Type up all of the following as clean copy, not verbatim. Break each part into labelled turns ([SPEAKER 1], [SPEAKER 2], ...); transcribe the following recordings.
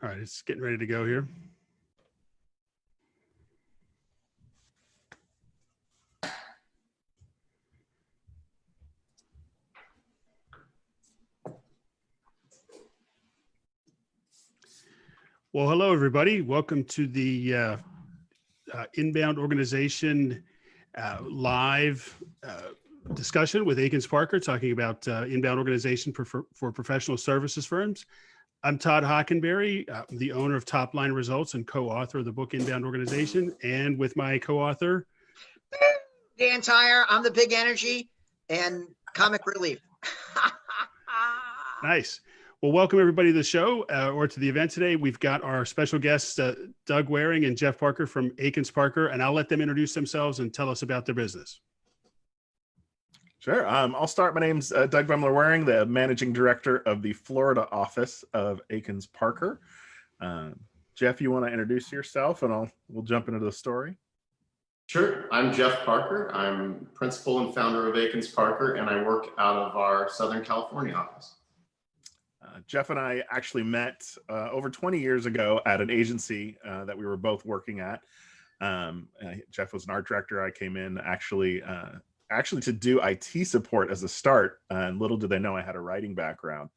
[SPEAKER 1] All right, it's getting ready to go here. Well, hello, everybody. Welcome to the Inbound Organization live discussion with Akins Parker, talking about inbound organization for professional services firms. I'm Todd Hockenberry, the owner of Top Line Results and co-author of the book Inbound Organization, and with my co-author,
[SPEAKER 2] Dan Tyre. I'm the big energy and comic relief.
[SPEAKER 1] Nice. Well, welcome everybody to the show or to the event today. We've got our special guests, Doug Waring and Jeff Parker from Akins Parker, and I'll let them introduce themselves and tell us about their business.
[SPEAKER 3] Sure. I'll start. My name's Doug Waring, the managing director of the Florida office of Akins Parker. Jeff, you want to introduce yourself, and we'll jump into the story.
[SPEAKER 4] Sure. I'm Jeff Parker. I'm principal and founder of Akins Parker, and I work out of our Southern California office.
[SPEAKER 3] Jeff and I actually met over 20 years ago at an agency that we were both working at. Jeff was an art director. I came in actually to do IT support as a start, and little did they know I had a writing background.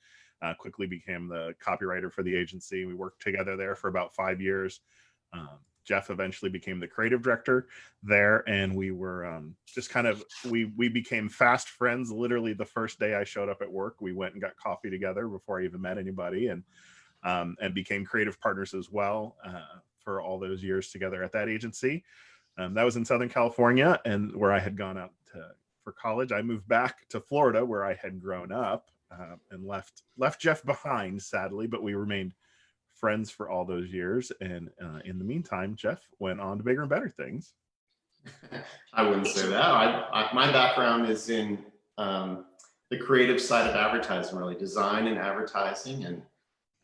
[SPEAKER 3] Quickly became the copywriter for the agency. We worked together there for about 5 years. Jeff eventually became the creative director there, and we were just kind of, we became fast friends. Literally the first day I showed up at work, we went and got coffee together before I even met anybody, and became creative partners as well for all those years together at that agency. That was in Southern California, and where I had gone out for college. I moved back to Florida where I had grown up, and left Jeff behind, sadly, but we remained friends for all those years. And in the meantime, Jeff went on to bigger and better things.
[SPEAKER 4] I wouldn't say that. My background is in the creative side of advertising, really design and advertising. And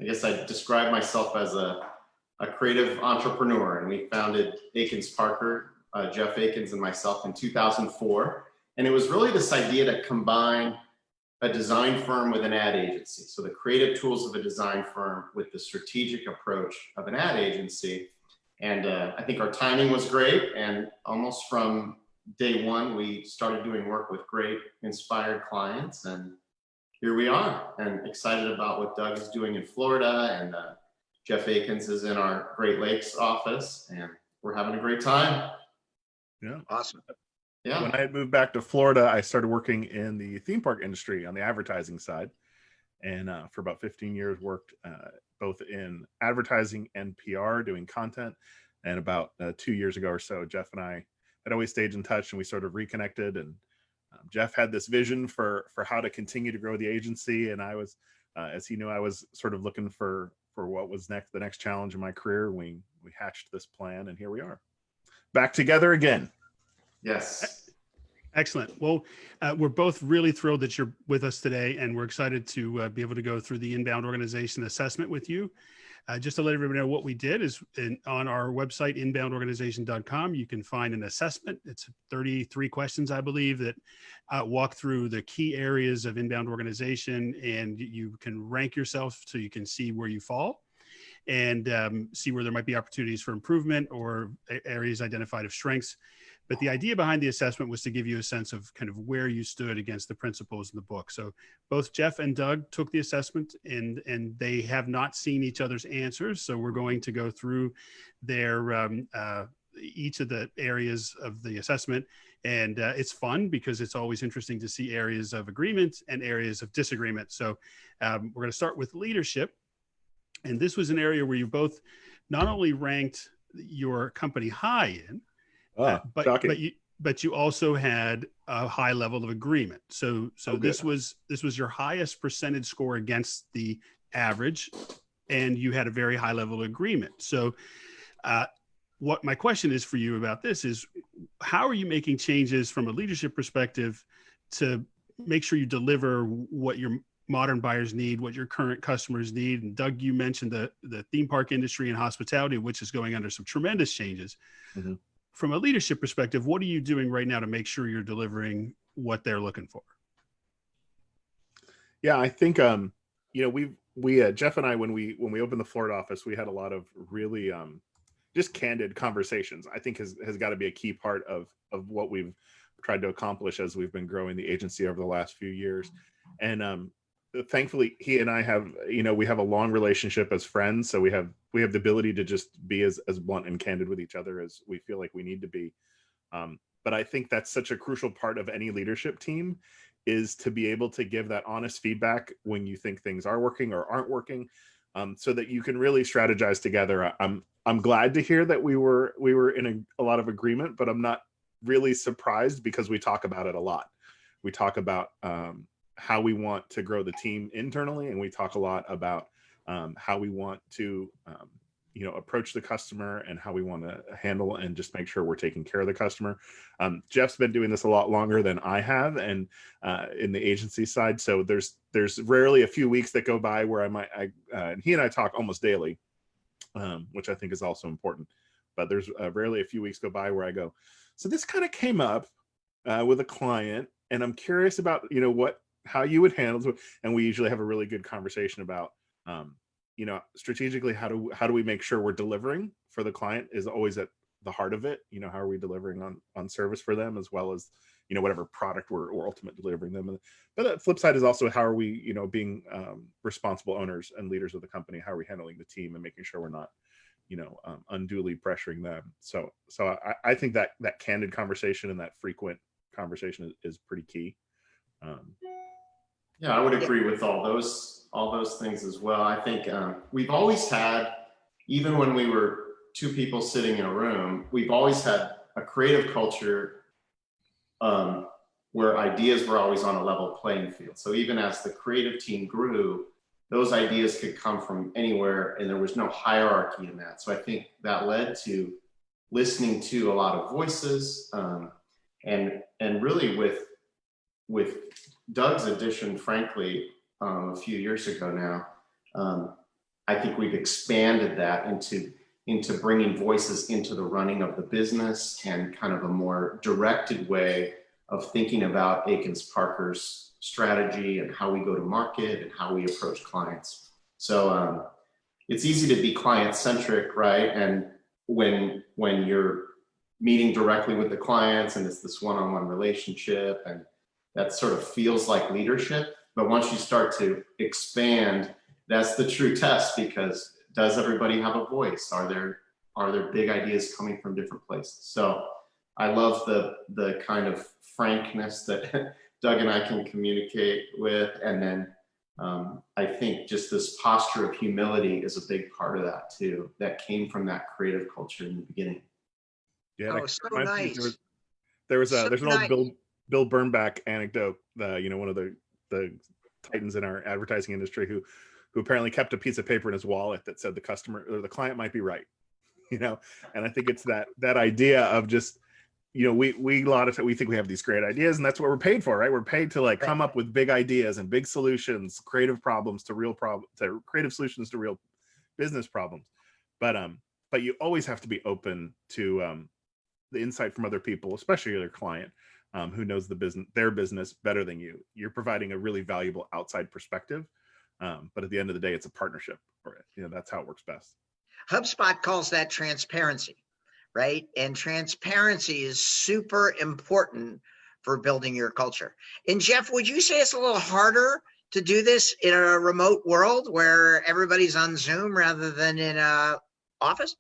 [SPEAKER 4] I guess I describe myself as a creative entrepreneur. And we founded Akins Parker, Jeff Aikens and myself, in 2004. And it was really this idea to combine a design firm with an ad agency. So the creative tools of a design firm with the strategic approach of an ad agency. And I think our timing was great. And almost from day one, we started doing work with great inspired clients. And here we are, and excited about what Doug is doing in Florida. And Jeff Aikens is in our Great Lakes office, and we're having a great time.
[SPEAKER 3] Yeah.
[SPEAKER 2] Awesome.
[SPEAKER 4] Yeah.
[SPEAKER 3] When I had moved back to Florida, I started working in the theme park industry on the advertising side. And for about 15 years, worked both in advertising and PR, doing content. And about 2 years ago or so, Jeff and I had always stayed in touch, and we sort of reconnected. And Jeff had this vision for how to continue to grow the agency. And I was, as he knew, I was sort of looking for what was the next challenge in my career. We hatched this plan, and here we are, back together again.
[SPEAKER 4] Yes.
[SPEAKER 1] Excellent. Well, we're both really thrilled that you're with us today, and we're excited to be able to go through the inbound organization assessment with you. Just to let everybody know what we did is on our website, inboundorganization.com, you can find an assessment. It's 33 questions, I believe, that walk through the key areas of inbound organization, and you can rank yourself so you can see where you fall and see where there might be opportunities for improvement or areas identified of strengths. But the idea behind the assessment was to give you a sense of kind of where you stood against the principles in the book. So both Jeff and Doug took the assessment, and they have not seen each other's answers. So we're going to go through their each of the areas of the assessment. And it's fun because it's always interesting to see areas of agreement and areas of disagreement. So we're going to start with leadership. And this was an area where you both not only ranked your company high in, but you also had a high level of agreement. So this was your highest percentage score against the average, and you had a very high level of agreement. So what my question is for you about this is, how are you making changes from a leadership perspective to make sure you deliver what your modern buyers need, what your current customers need? And Doug, you mentioned the theme park industry and hospitality, which is going under some tremendous changes. Mm-hmm. From a leadership perspective, what are you doing right now to make sure you're delivering what they're looking for?
[SPEAKER 3] Yeah, I think we Jeff and I, when we opened the Florida office, we had a lot of really just candid conversations. I think has got to be a key part of what we've tried to accomplish as we've been growing the agency over the last few years. And thankfully, he and I have, we have a long relationship as friends, so we have the ability to just be as blunt and candid with each other as we feel like we need to be. But I think that's such a crucial part of any leadership team, is to be able to give that honest feedback when you think things are working or aren't working, so that you can really strategize together. I'm glad to hear that we were in a lot of agreement, but I'm not really surprised, because we talk about it a lot. We talk about how we want to grow the team internally, and we talk a lot about how we want to approach the customer, and how we want to handle and just make sure we're taking care of the customer. Jeff's been doing this a lot longer than I have, and in the agency side, so there's rarely a few weeks that go by where and he and I talk almost daily, which I think is also important. But there's rarely a few weeks go by where I go, so this kind of came up with a client, and I'm curious about how you would handle it. And we usually have a really good conversation about strategically, how do we make sure we're delivering for the client is always at the heart of it. How are we delivering on service for them, as well as whatever product we're ultimately delivering them. But the flip side is also, how are we being responsible owners and leaders of the company? How are we handling the team and making sure we're not unduly pressuring them? So I think that candid conversation and that frequent conversation is pretty key.
[SPEAKER 4] Yeah, I would agree with all those things as well. I think we've always had, even when we were two people sitting in a room, we've always had a creative culture where ideas were always on a level playing field. So even as the creative team grew, those ideas could come from anywhere, and there was no hierarchy in that. So I think that led to listening to a lot of voices, and really with Doug's addition, frankly, a few years ago now, I think we've expanded that into bringing voices into the running of the business, and kind of a more directed way of thinking about Akins Parker's strategy and how we go to market and how we approach clients. So it's easy to be client-centric, right? And when you're meeting directly with the clients, and it's this one-on-one relationship, and that sort of feels like leadership. But once you start to expand, that's the true test, because does everybody have a voice? Are there big ideas coming from different places? So I love the kind of frankness that Doug and I can communicate with. And then I think just this posture of humility is a big part of that too, that came from that creative culture in the beginning.
[SPEAKER 3] Yeah,
[SPEAKER 2] so nice.
[SPEAKER 3] There's
[SPEAKER 2] So
[SPEAKER 3] an
[SPEAKER 2] nice.
[SPEAKER 3] old Bill Bernbach anecdote, one of the titans in our advertising industry, who apparently kept a piece of paper in his wallet that said the customer or the client might be right, and I think it's that idea of just, we a lot of time we think we have these great ideas, and that's what we're paid for, right? We're paid to come up with big ideas and big solutions, creative problems to real to creative solutions to real business problems. But you always have to be open to the insight from other people, especially your client, who knows their business better than you. You're providing a really valuable outside perspective, but at the end of the day, it's a partnership. That's how it works best.
[SPEAKER 2] HubSpot calls that transparency, right? And transparency is super important for building your culture. And Jeff, would you say it's a little harder to do this in a remote world where everybody's on Zoom rather than in a office?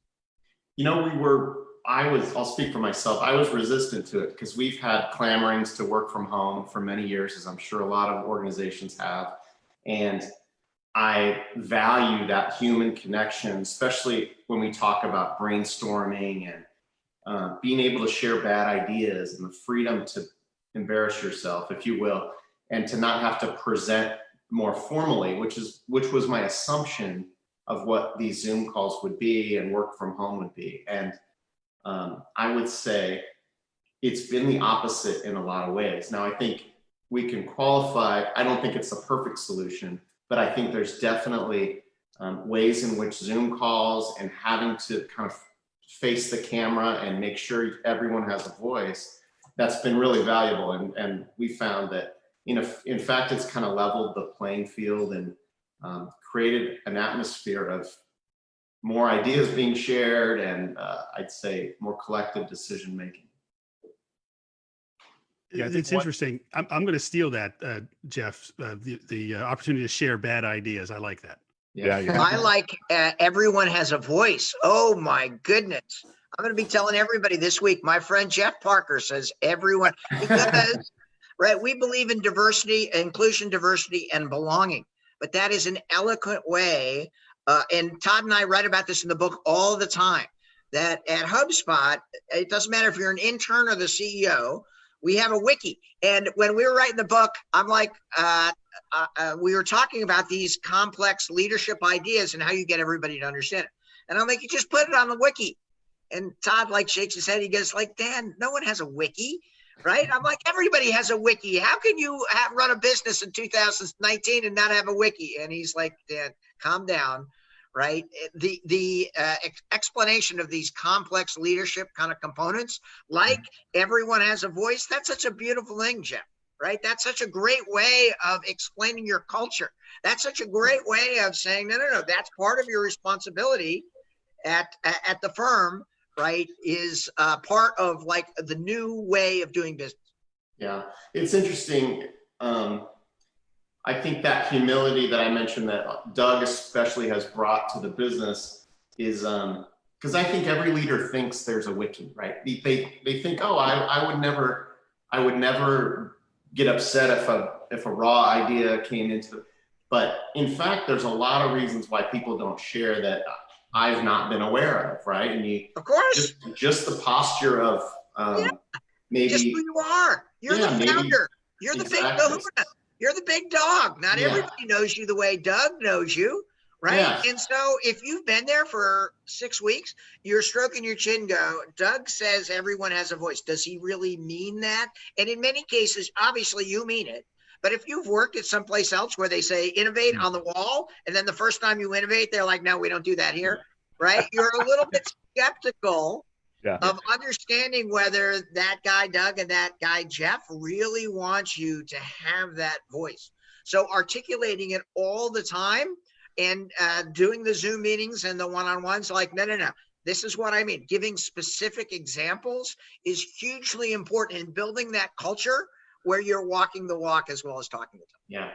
[SPEAKER 4] I'll speak for myself. I was resistant to it because we've had clamorings to work from home for many years, as I'm sure a lot of organizations have. And I value that human connection, especially when we talk about brainstorming and being able to share bad ideas and the freedom to embarrass yourself, if you will, and to not have to present more formally, which was my assumption of what these Zoom calls would be and work from home would be. And I would say it's been the opposite in a lot of ways. Now, I think we can qualify, I don't think it's a perfect solution, but I think there's definitely ways in which Zoom calls and having to kind of face the camera and make sure everyone has a voice, that's been really valuable. And we found that, in fact, it's kind of leveled the playing field created an atmosphere of more ideas being shared and I'd say more collective decision making.
[SPEAKER 3] Yeah, I think
[SPEAKER 1] It's interesting. I'm going to steal that, Jeff, the opportunity to share bad ideas. I like that.
[SPEAKER 3] Yeah.
[SPEAKER 2] I like everyone has a voice. Oh my goodness. I'm going to be telling everybody this week. My friend Jeff Parker says everyone, because right, we believe in diversity, inclusion, diversity, and belonging. But that is an eloquent way. And Todd and I write about this in the book all the time, that at HubSpot, it doesn't matter if you're an intern or the CEO, we have a wiki. And when we were writing the book, I'm like, we were talking about these complex leadership ideas and how you get everybody to understand it. And I'm like, you just put it on the wiki. And Todd like shakes his head. He goes like, Dan, no one has a wiki, right? I'm like, everybody has a wiki. How can you run a business in 2019 and not have a wiki? And he's like, Dan, calm down, right? The explanation of these complex leadership kind of components, like everyone has a voice. That's such a beautiful thing, Jeff, right? That's such a great way of explaining your culture. That's such a great way of saying, no, that's part of your responsibility at the firm, right? Is part of like the new way of doing business.
[SPEAKER 4] Yeah, it's interesting. I think that humility that I mentioned that Doug especially has brought to the business is because I think every leader thinks there's a wiki, right? They think, oh, I would never get upset if a raw idea came into it. But in fact, there's a lot of reasons why people don't share that I've not been aware of, right? And
[SPEAKER 2] of course,
[SPEAKER 4] just the posture of maybe
[SPEAKER 2] just who you are. You're the founder. You're the big kahuna. You're the big dog. Not everybody knows you the way Doug knows you, right? Yeah. And so if you've been there for 6 weeks, you're stroking your chin, go, Doug says everyone has a voice. Does he really mean that? And in many cases, obviously you mean it. But if you've worked at someplace else where they say innovate on the wall, and then the first time you innovate, they're like, no, we don't do that here, right? You're a little bit skeptical of understanding whether that guy Doug and that guy Jeff really wants you to have that voice. So articulating it all the time and doing the Zoom meetings and the one-on-ones, like, no. This is what I mean. Giving specific examples is hugely important in building that culture where you're walking the walk as well as talking to them.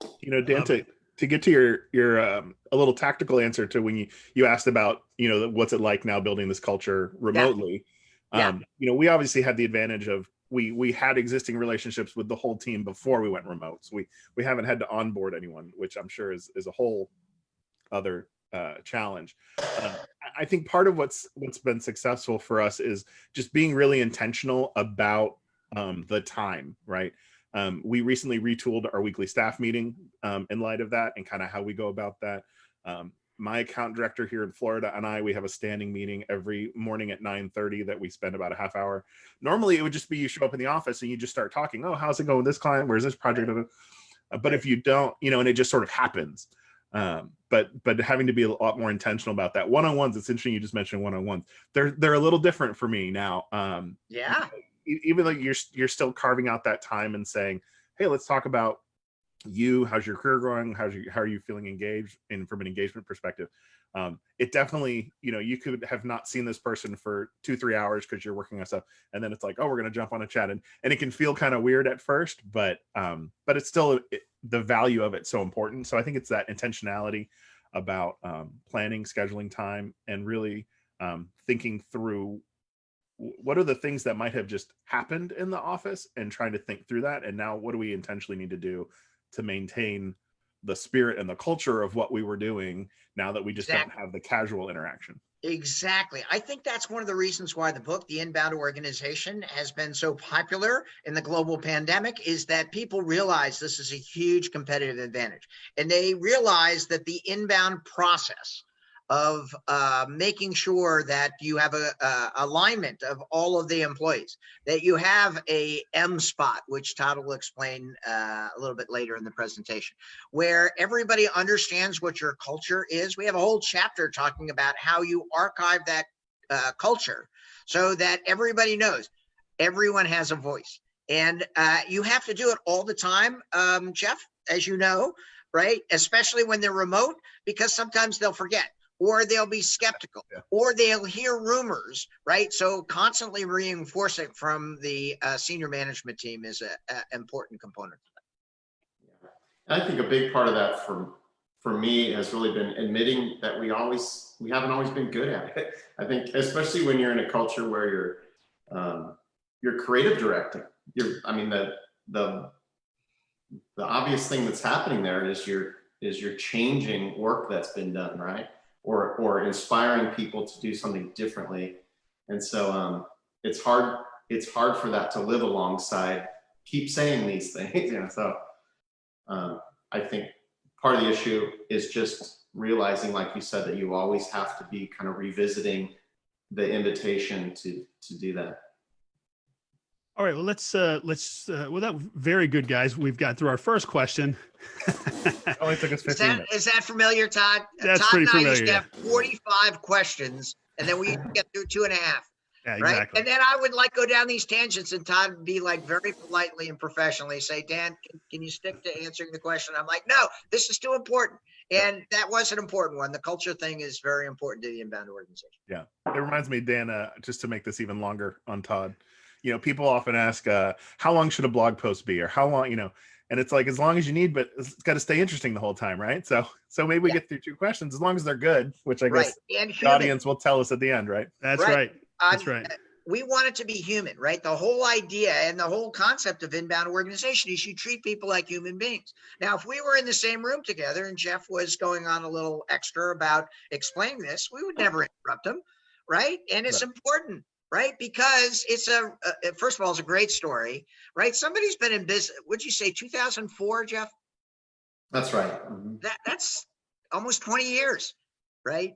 [SPEAKER 4] Yeah.
[SPEAKER 3] You know, Dan, to get to your a little tactical answer to when you asked about, you know, what's it like now building this culture remotely. You know, we obviously had the advantage of we had existing relationships with the whole team before we went remote. So we haven't had to onboard anyone, which I'm sure is a whole other challenge. I think part of what's been successful for us is just being really intentional about the time, right? We recently retooled our weekly staff meeting in light of that and kind of how we go about that. My account director here in Florida and we have a standing meeting every morning at 9:30 that we spend about a half hour. Normally it would just be you show up in the office and you just start talking. Oh, how's it going with this client? Where's this project? But if you don't, you know, and it just sort of happens. But having to be a lot more intentional about that. One-on-ones, it's interesting you just mentioned one-on-ones. They're a little different for me now. Even though you're still carving out that time and saying, hey, let's talk about you, how's your career going, how are you feeling engaged, and from an engagement perspective, it definitely, you know, you could have not seen this person for 2-3 hours because you're working on stuff, and then it's like, oh, we're going to jump on a chat, and it can feel kind of weird at first, but it's still the value of it so important. So I think it's that intentionality about planning, scheduling time, and really thinking through what are the things that might have just happened in the office and trying to think through that. And now what do we intentionally need to do to maintain the spirit and the culture of what we were doing now that we just don't have the casual interaction?
[SPEAKER 2] Exactly. I think that's one of the reasons why the book, The Inbound Organization, has been so popular in the global pandemic, is that people realize this is a huge competitive advantage. And they realize that the inbound process of making sure that you have a alignment of all of the employees, that you have a M spot, which Todd will explain a little bit later in the presentation, where everybody understands what your culture is. We have a whole chapter talking about how you archive that culture so that everybody knows everyone has a voice. And you have to do it all the time, Jeff, as you know. right? Especially when they're remote, because sometimes they'll forget or they'll be skeptical or they'll hear rumors, right? So constantly reinforcing from the senior management team is an important component.
[SPEAKER 4] I think a big part of that for me has really been admitting that we haven't always been good at it. I think especially when you're in a culture where you're creative directing. The obvious thing that's happening there is you're changing work that's been done, right? Or inspiring people to do something differently. And so it's hard for that to live alongside keep saying these things. So I think part of the issue is just realizing, like you said, that you always have to be kind of revisiting the invitation to do that.
[SPEAKER 1] All right, well, let's well, that very good, guys. We've got through our first question.
[SPEAKER 3] Only took us 15 minutes.
[SPEAKER 2] Is that familiar, Todd?
[SPEAKER 1] That's
[SPEAKER 2] Todd
[SPEAKER 1] pretty
[SPEAKER 2] and I used
[SPEAKER 1] familiar,
[SPEAKER 2] to have 45 questions, and then we get through 2.5.
[SPEAKER 1] Yeah,
[SPEAKER 2] Right.
[SPEAKER 1] exactly.
[SPEAKER 2] And then I would like go down these tangents and Todd would be like very politely and professionally say, Dan, can you stick to answering the question? I'm like, no, this is too important. And that was an important one. The culture thing is very important to the inbound organization.
[SPEAKER 3] Yeah. It reminds me, Dan, just to make this even longer on Todd, people often ask, how long should a blog post be or how long, and it's like, as long as you need, but it's got to stay interesting the whole time. Right. So maybe we get through 2 questions as long as they're good, which I guess the audience will tell us at the end. Right.
[SPEAKER 1] That's right. That's right.
[SPEAKER 2] We want it to be human, right? The whole idea and the whole concept of inbound organization is you treat people like human beings. Now, if we were in the same room together and Jeff was going on a little extra about explaining this, we would never interrupt him, right? And it's important, right? Because it's first of all, it's a great story, right? Somebody's been in business. Would you say 2004, Jeff?
[SPEAKER 4] That's right. Mm-hmm.
[SPEAKER 2] That's almost 20 years, right?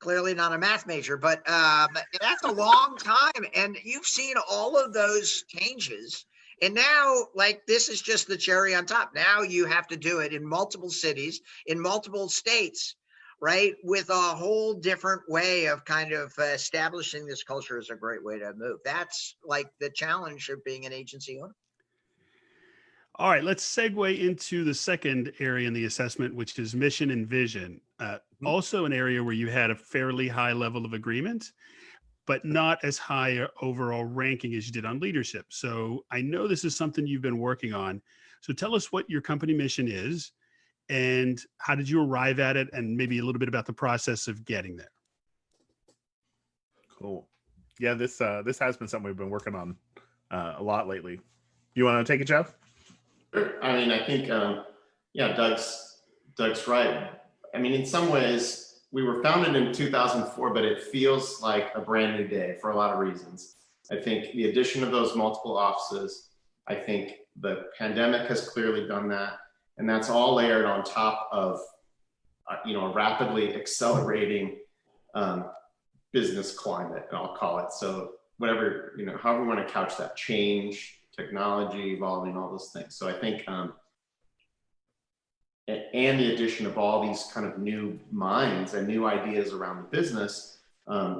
[SPEAKER 2] Clearly not a math major, but that's a long time. And you've seen all of those changes. And now, like, this is just the cherry on top. Now you have to do it in multiple cities, in multiple states, right? With a whole different way of kind of establishing this culture is a great way to move. That's like the challenge of being an agency owner.
[SPEAKER 1] All right, let's segue into the second area in the assessment, which is mission and vision. Also an area where you had a fairly high level of agreement, but not as high a overall ranking as you did on leadership. So I know this is something you've been working on. So tell us what your company mission is and how did you arrive at it, and maybe a little bit about the process of getting there.
[SPEAKER 3] Cool. Yeah, this has been something we've been working on a lot lately. You want to take it, Jeff?
[SPEAKER 4] I mean, I think, Doug's right. I mean, in some ways, we were founded in 2004, but it feels like a brand new day for a lot of reasons. I think the addition of those multiple offices, I think the pandemic has clearly done that. And that's all layered on top of, a rapidly accelerating business climate, I'll call it. So whatever, however we want to couch that, change, technology, evolving, all those things. So I think, and the addition of all these kind of new minds and new ideas around the business,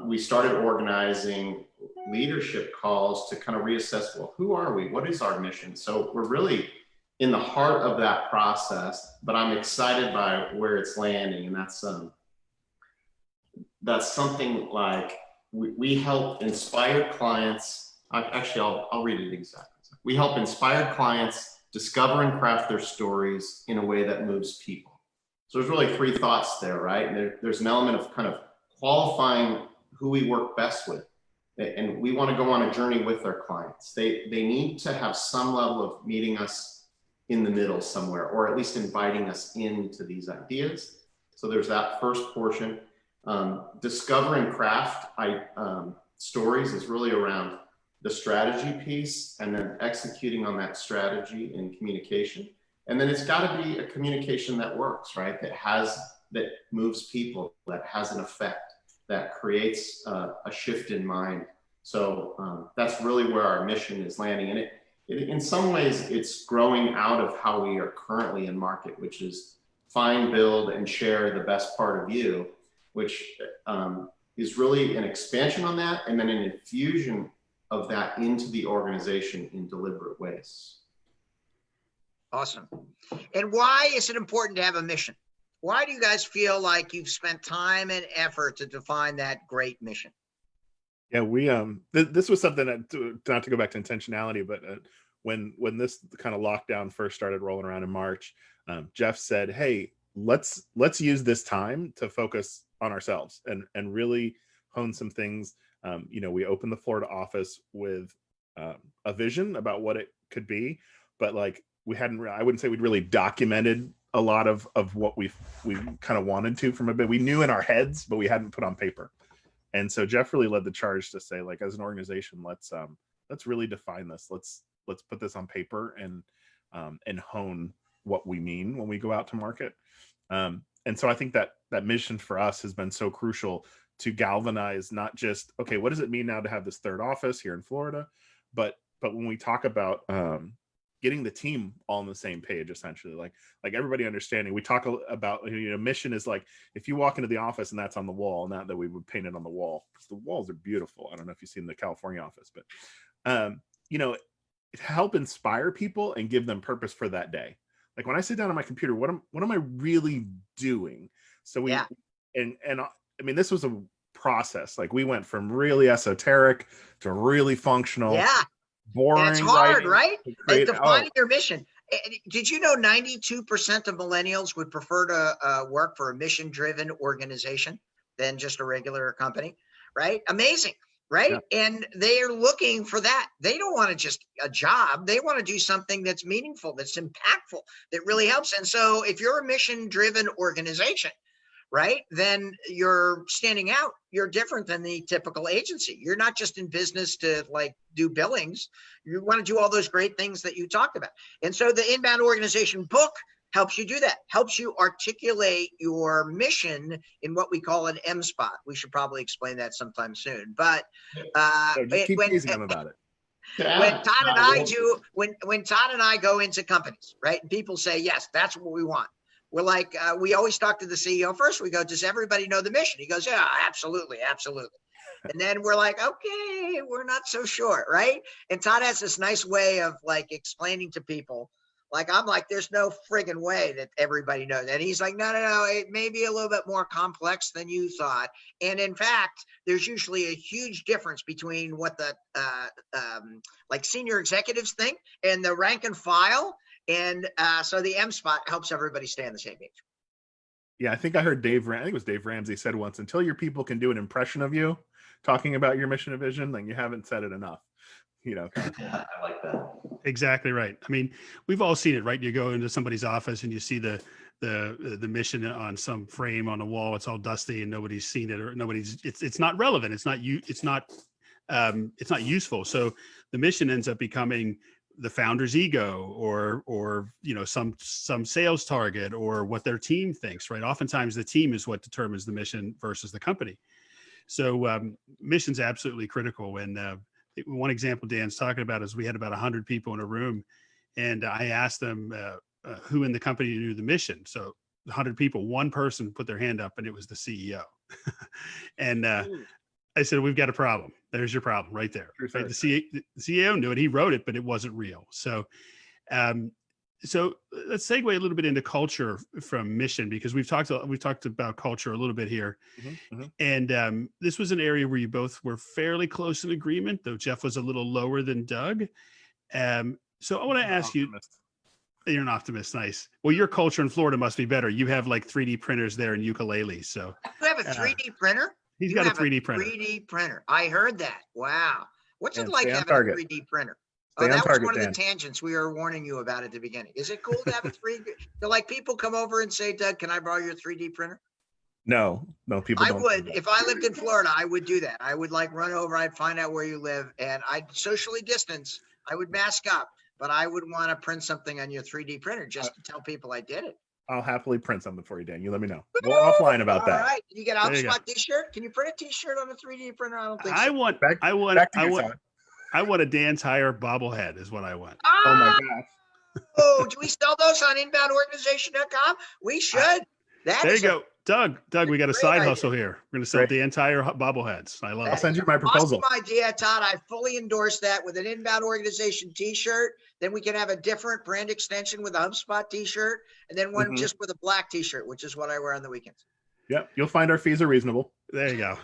[SPEAKER 4] we started organizing leadership calls to kind of reassess, well, who are we? What is our mission? So we're really in the heart of that process, but I'm excited by where it's landing. And that's something like we help inspired clients. Actually, I'll read it exactly. We help inspired clients discover and craft their stories in a way that moves people. So there's really 3 thoughts there, right? And there's an element of kind of qualifying who we work best with. And we want to go on a journey with our clients. They need to have some level of meeting us in the middle somewhere, or at least inviting us into these ideas. So there's that first portion. Discover and craft stories is really around the strategy piece and then executing on that strategy in communication. And then it's got to be a communication that works, right? That moves people, that has an effect, that creates a shift in mind. So that's really where our mission is landing. And in some ways, it's growing out of how we are currently in market, which is find, build, and share the best part of you, which is really an expansion on that, and then an infusion of that into the organization in deliberate ways.
[SPEAKER 2] Awesome. And why is it important to have a mission? Why do you guys feel like you've spent time and effort to define that great mission?
[SPEAKER 3] Yeah, we this was something that, not to go back to intentionality, but when this kind of lockdown first started rolling around in March, Jeff said, "Hey, let's use this time to focus on ourselves and really hone some things." We opened the Florida office with a vision about what it could be, but like I wouldn't say we'd really documented a lot of what we kind of wanted to from a bit. We knew in our heads, but we hadn't put on paper. And so Jeff really led the charge to say, like, as an organization, let's really define this. Let's put this on paper and hone what we mean when we go out to market. And so I think that mission for us has been so crucial to galvanize not just, okay, what does it mean now to have this third office here in Florida, but when we talk about getting the team all on the same page, essentially, like everybody understanding. We talk about, mission is like, if you walk into the office and that's on the wall, not that we would paint it on the wall, because the walls are beautiful. I don't know if you've seen the California office, but help inspire people and give them purpose for that day. Like when I sit down on my computer, what am I really doing? So this was a process. Like we went from really esoteric to really functional.
[SPEAKER 2] Yeah.
[SPEAKER 3] Boring.
[SPEAKER 2] And it's hard, right? Defining your mission. Did you know 92% of millennials would prefer to work for a mission-driven organization than just a regular company, right? Amazing, right? Yeah. And they are looking for that. They don't want to just a job. They want to do something that's meaningful, that's impactful, that really helps. And so if you're a mission-driven organization, right, then you're standing out. You're different than the typical agency. You're not just in business to like do billings. You want to do all those great things that you talked about. And so the Inbound Organization book helps you do that, helps you articulate your mission in what we call an M spot. We should probably explain that sometime soon. But
[SPEAKER 3] keep teasing them about it.
[SPEAKER 2] When Todd and I go into companies, right, and people say, yes, that's what we want. We're like, we always talk to the CEO first. We go, does everybody know the mission? He goes, yeah, absolutely, absolutely. And then we're like, okay, we're not so sure, right? And Todd has this nice way of like explaining to people, like, I'm like, there's no friggin' way that everybody knows. And he's like, no, it may be a little bit more complex than you thought. And in fact, there's usually a huge difference between what the like senior executives think and the rank and file. And so the M spot helps everybody stay on the same page.
[SPEAKER 3] Yeah, I think I heard I think it was Dave Ramsey said once, until your people can do an impression of you talking about your mission and vision, then you haven't said it enough.
[SPEAKER 4] I like that.
[SPEAKER 1] Exactly right. I mean, we've all seen it, right? You go into somebody's office and you see the mission on some frame on the wall. It's all dusty and nobody's seen it, or it's not relevant. It's not useful. So the mission ends up becoming the founder's ego or some sales target or what their team thinks, right? Oftentimes the team is what determines the mission versus the company. So mission's absolutely critical. And one example Dan's talking about is we had about 100 people in a room, and I asked them who in the company knew the mission. So 100 people, one person put their hand up, and it was the CEO. And I said, we've got a problem. There's your problem right there. Right? The CEO knew it. He wrote it, but it wasn't real. So let's segue a little bit into culture from mission, because we've talked about culture a little bit here. Mm-hmm. And this was an area where you both were fairly close in agreement, though Jeff was a little lower than Doug. So I want to ask you, you're an optimist. Nice. Well, your culture in Florida must be better. You have like 3D printers there and ukuleles. So
[SPEAKER 2] you have a 3D printer?
[SPEAKER 1] He's got a 3D printer.
[SPEAKER 2] 3D printer. I heard that. Wow. What's it like having a 3D printer? Oh, that was one of the tangents we were warning you about at the beginning. Is it cool to have a 3D? So like people come over and say, Doug, can I borrow your 3D printer?
[SPEAKER 3] No, people don't.
[SPEAKER 2] I would. If I lived in Florida, I would do that. I would like run over, I'd find out where you live, and I'd socially distance. I would mask up, but I would want to print something on your 3D printer just to tell people I did it.
[SPEAKER 3] I'll happily print something for you, Dan. You let me know. We're offline about that.
[SPEAKER 2] All right. You get an HubSpot t-shirt? Can you print a t-shirt on a 3D printer? I don't think so.
[SPEAKER 1] I want a Dan Tire bobblehead is what I want.
[SPEAKER 3] Oh my gosh.
[SPEAKER 2] Oh, do we sell those on inboundorganization.com? We should. That
[SPEAKER 1] There you
[SPEAKER 2] is a
[SPEAKER 1] go. Doug, we got a
[SPEAKER 2] great
[SPEAKER 1] side
[SPEAKER 2] idea.
[SPEAKER 1] hustle here. We're going to sell
[SPEAKER 3] Great.
[SPEAKER 1] the entire bobbleheads. I love
[SPEAKER 3] I'll
[SPEAKER 1] it.
[SPEAKER 3] send you my proposal.
[SPEAKER 2] awesome idea, Todd. I fully endorse that with an inbound organization t-shirt. Then we can have a different brand extension with a HubSpot t-shirt, and then one
[SPEAKER 3] Mhm.
[SPEAKER 2] just with a black t-shirt, which is what I wear on the weekends.
[SPEAKER 3] Yep, you'll find our fees are reasonable.
[SPEAKER 1] There you go.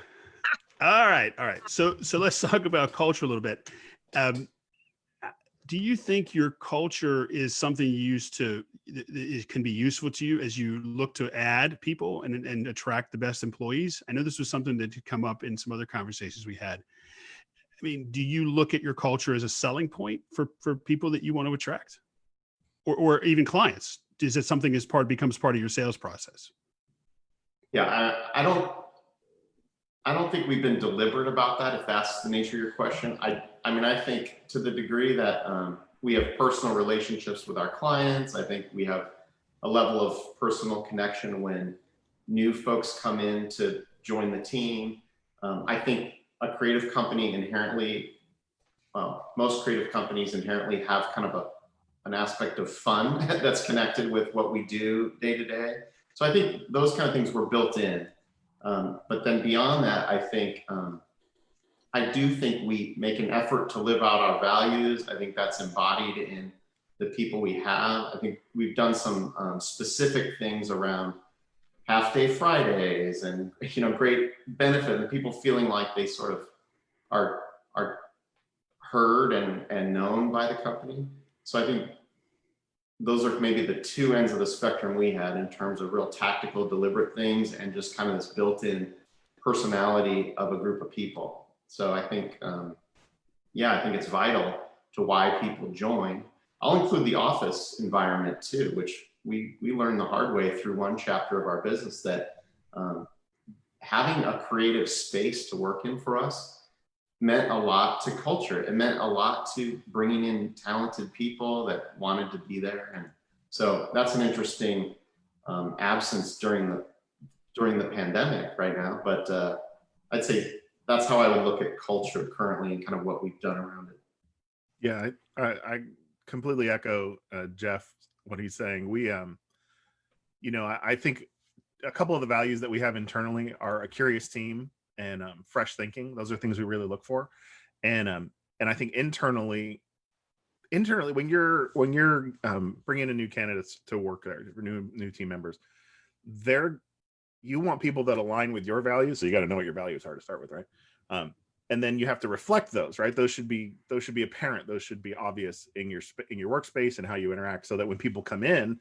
[SPEAKER 1] All right. So let's talk about culture a little bit. Do you think your culture is something you use to, it can be useful to you as you look to add people and attract the best employees? I know this was something that had come up in some other conversations we had. I mean, do you look at your culture as a selling point for people that you want to attract, or even clients? Is it something becomes part of your sales process?
[SPEAKER 4] Yeah, I don't think we've been deliberate about that, if that's the nature of your question. I mean, I think to the degree that we have personal relationships with our clients, I think we have a level of personal connection when new folks come in to join the team. I think a creative company inherently, most creative companies inherently have kind of an aspect of fun that's connected with what we do day to day. So I think those kind of things were built in. But then beyond that, I do think we make an effort to live out our values. I think that's embodied in the people we have. I think we've done some specific things around half-day Fridays and great benefit, and people feeling like they sort of are heard and known by the company. So I think those are maybe the two ends of the spectrum we had in terms of real tactical, deliberate things and just kind of this built-in personality of a group of people. So I think, I think it's vital to why people join. I'll include the office environment too, which we learned the hard way through one chapter of our business, that having a creative space to work in for us meant a lot to culture. It meant a lot to bringing in talented people that wanted to be there. And so that's an interesting absence during the pandemic right now. But I'd say that's how I would look at culture currently and kind of what we've done around it.
[SPEAKER 3] Yeah, I completely echo Jeff, what he's saying. We, I think a couple of the values that we have internally are a curious team and fresh thinking. Those are things we really look for. And I think internally, when you're bringing in new candidates to work there, new team members, you want people that align with your values. So you got to know what your values are to start with, right? And then you have to reflect those, right? Those should be apparent. Those should be obvious in your workspace and how you interact, so that when people come in,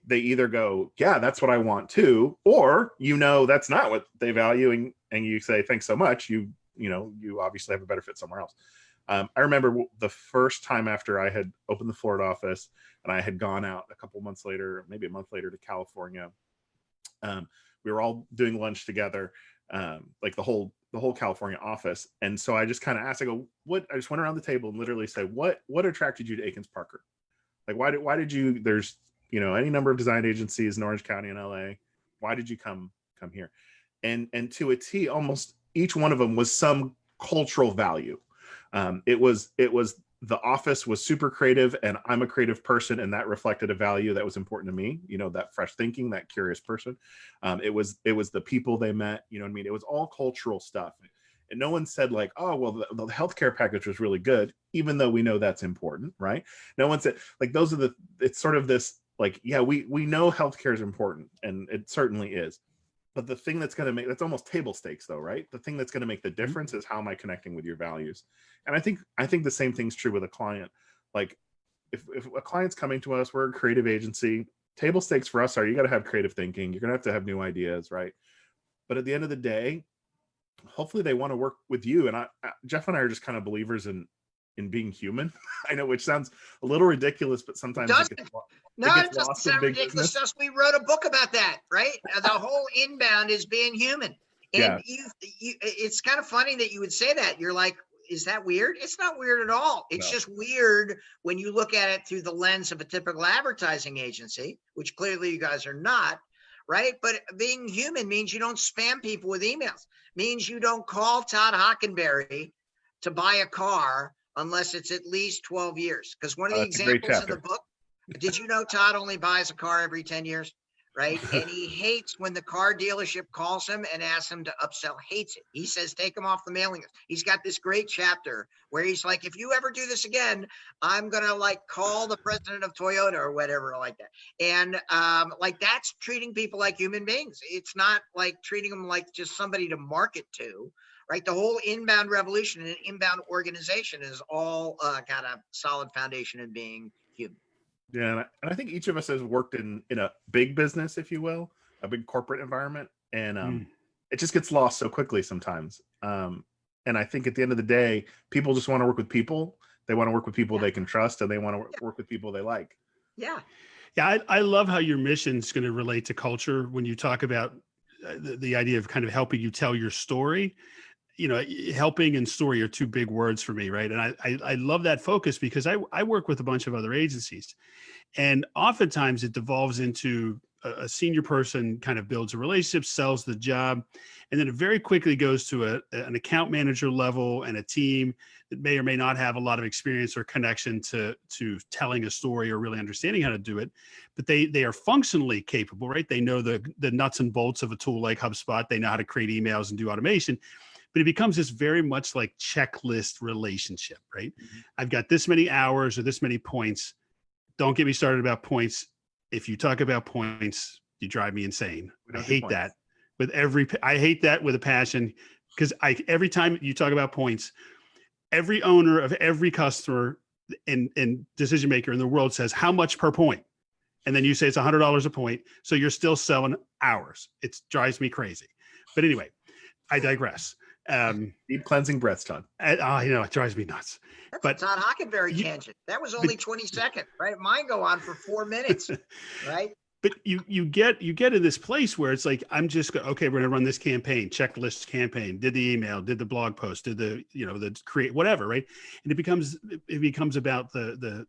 [SPEAKER 3] they either go, yeah, that's what I want too, or that's not what they value, and you say, thanks so much. You obviously have a better fit somewhere else. I remember the first time after I had opened the Florida office and I had gone out a couple months later, maybe a month later, to California. We were all doing lunch together, like the whole California office. And so I just kind of asked, I just went around the table and literally said, what attracted you to Akins Parker? Like, why did you, there's, any number of design agencies in Orange County and LA. Why did you come here? And to a T, almost each one of them was some cultural value. It was the office was super creative, and I'm a creative person, and that reflected a value that was important to me. That fresh thinking, that curious person. It was the people they met. You know what I mean? It was all cultural stuff. And no one said like, oh, well, the healthcare package was really good, even though we know that's important, right? No one said like, it's sort of this like, yeah, we know healthcare is important, and it certainly is. But the thing that's going to that's almost table stakes though, right? The thing that's going to make the difference is how am I connecting with your values? And I think the same thing's true with a client. Like if a client's coming to us, we're a creative agency, table stakes for us are you got to have creative thinking. You're going to have new ideas, right? But at the end of the day, hopefully they want to work with you. And Jeff and I are just kind of believers in being human. I know, which sounds a little ridiculous, but sometimes
[SPEAKER 2] it doesn't sound ridiculous. Just we wrote a book about that, right? The whole inbound is being human. And it's kind of funny that you would say that. You're like, is that weird? It's not weird at all. It's just weird when you look at it through the lens of a typical advertising agency, which clearly you guys are not, right? But being human means you don't spam people with emails, means you don't call Todd Hockenberry to buy a car unless it's at least 12 years. Because one of the examples in the book, did you know Todd only buys a car every 10 years? right? And he hates when the car dealership calls him and asks him to upsell, hates it. He says, take him off the mailing list. He's got this great chapter where he's like, if you ever do this again, I'm going to like call the president of Toyota or whatever like that. And like that's treating people like human beings. It's not like treating them like just somebody to market to, right? The whole inbound revolution and inbound organization is all got a solid foundation in being human.
[SPEAKER 3] Yeah, and I think each of us has worked in a big business, if you will, a big corporate environment, and it just gets lost so quickly sometimes. And I think at the end of the day, people just want to work with people. They want to work with people they can trust, and they want to work with people they like.
[SPEAKER 2] Yeah.
[SPEAKER 1] Yeah, I love how your mission is going to relate to culture when you talk about the idea of kind of helping you tell your story. You know, helping and story are two big words for me, right? And I love that focus because I work with a bunch of other agencies, and oftentimes it devolves into a senior person kind of builds a relationship, sells the job, and then it very quickly goes to an account manager level and a team that may or may not have a lot of experience or connection to telling a story or really understanding how to do it, but they are functionally capable, right? They know the nuts and bolts of a tool like HubSpot. They know how to create emails and do automation. But it becomes this very much like checklist relationship, right? Mm-hmm. I've got this many hours or this many points. Don't get me started about points. If you talk about points, you drive me insane. I hate that I hate that with a passion, because every time you talk about points, every owner of every customer and decision maker in the world says, how much per point? And then you say it's $100 a point. So you're still selling hours. It drives me crazy. But anyway, I digress.
[SPEAKER 3] Deep cleansing breaths, Todd.
[SPEAKER 1] It drives me nuts.
[SPEAKER 2] That's
[SPEAKER 1] but
[SPEAKER 2] Todd Hockenberry tangent. That was only 20 seconds, right? Mine go on for 4 minutes, right?
[SPEAKER 1] But you get in this place where it's like, I'm just okay, we're gonna run this campaign, checklist campaign, did the email, did the blog post, did the create whatever, right? And it becomes about the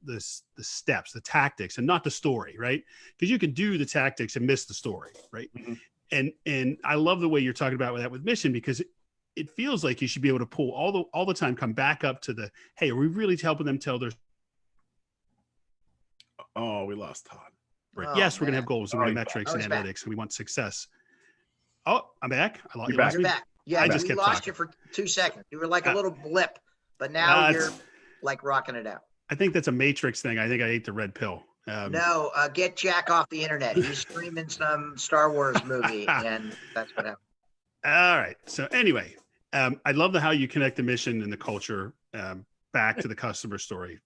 [SPEAKER 1] steps, the tactics, and not the story, right? Because you can do the tactics and miss the story, right? Mm-hmm. And I love the way you're talking about that with mission, because it feels like you should be able to pull all the time, come back up to the, hey, are we really helping them tell their?
[SPEAKER 3] Oh, we lost Todd.
[SPEAKER 1] Right. Oh, yes, we're going to have goals and metrics and analytics, and we want success. Oh, I'm back.
[SPEAKER 2] You're back. Yeah, we lost you for 2 seconds. You were like a little blip, but now you're like rocking it out.
[SPEAKER 1] I think that's a Matrix thing. I think I ate the red pill.
[SPEAKER 2] No, get Jack off the internet. He's streaming some Star Wars movie, and that's what happened.
[SPEAKER 1] All right. So anyway, I love how you connect the mission and the culture back to the customer story.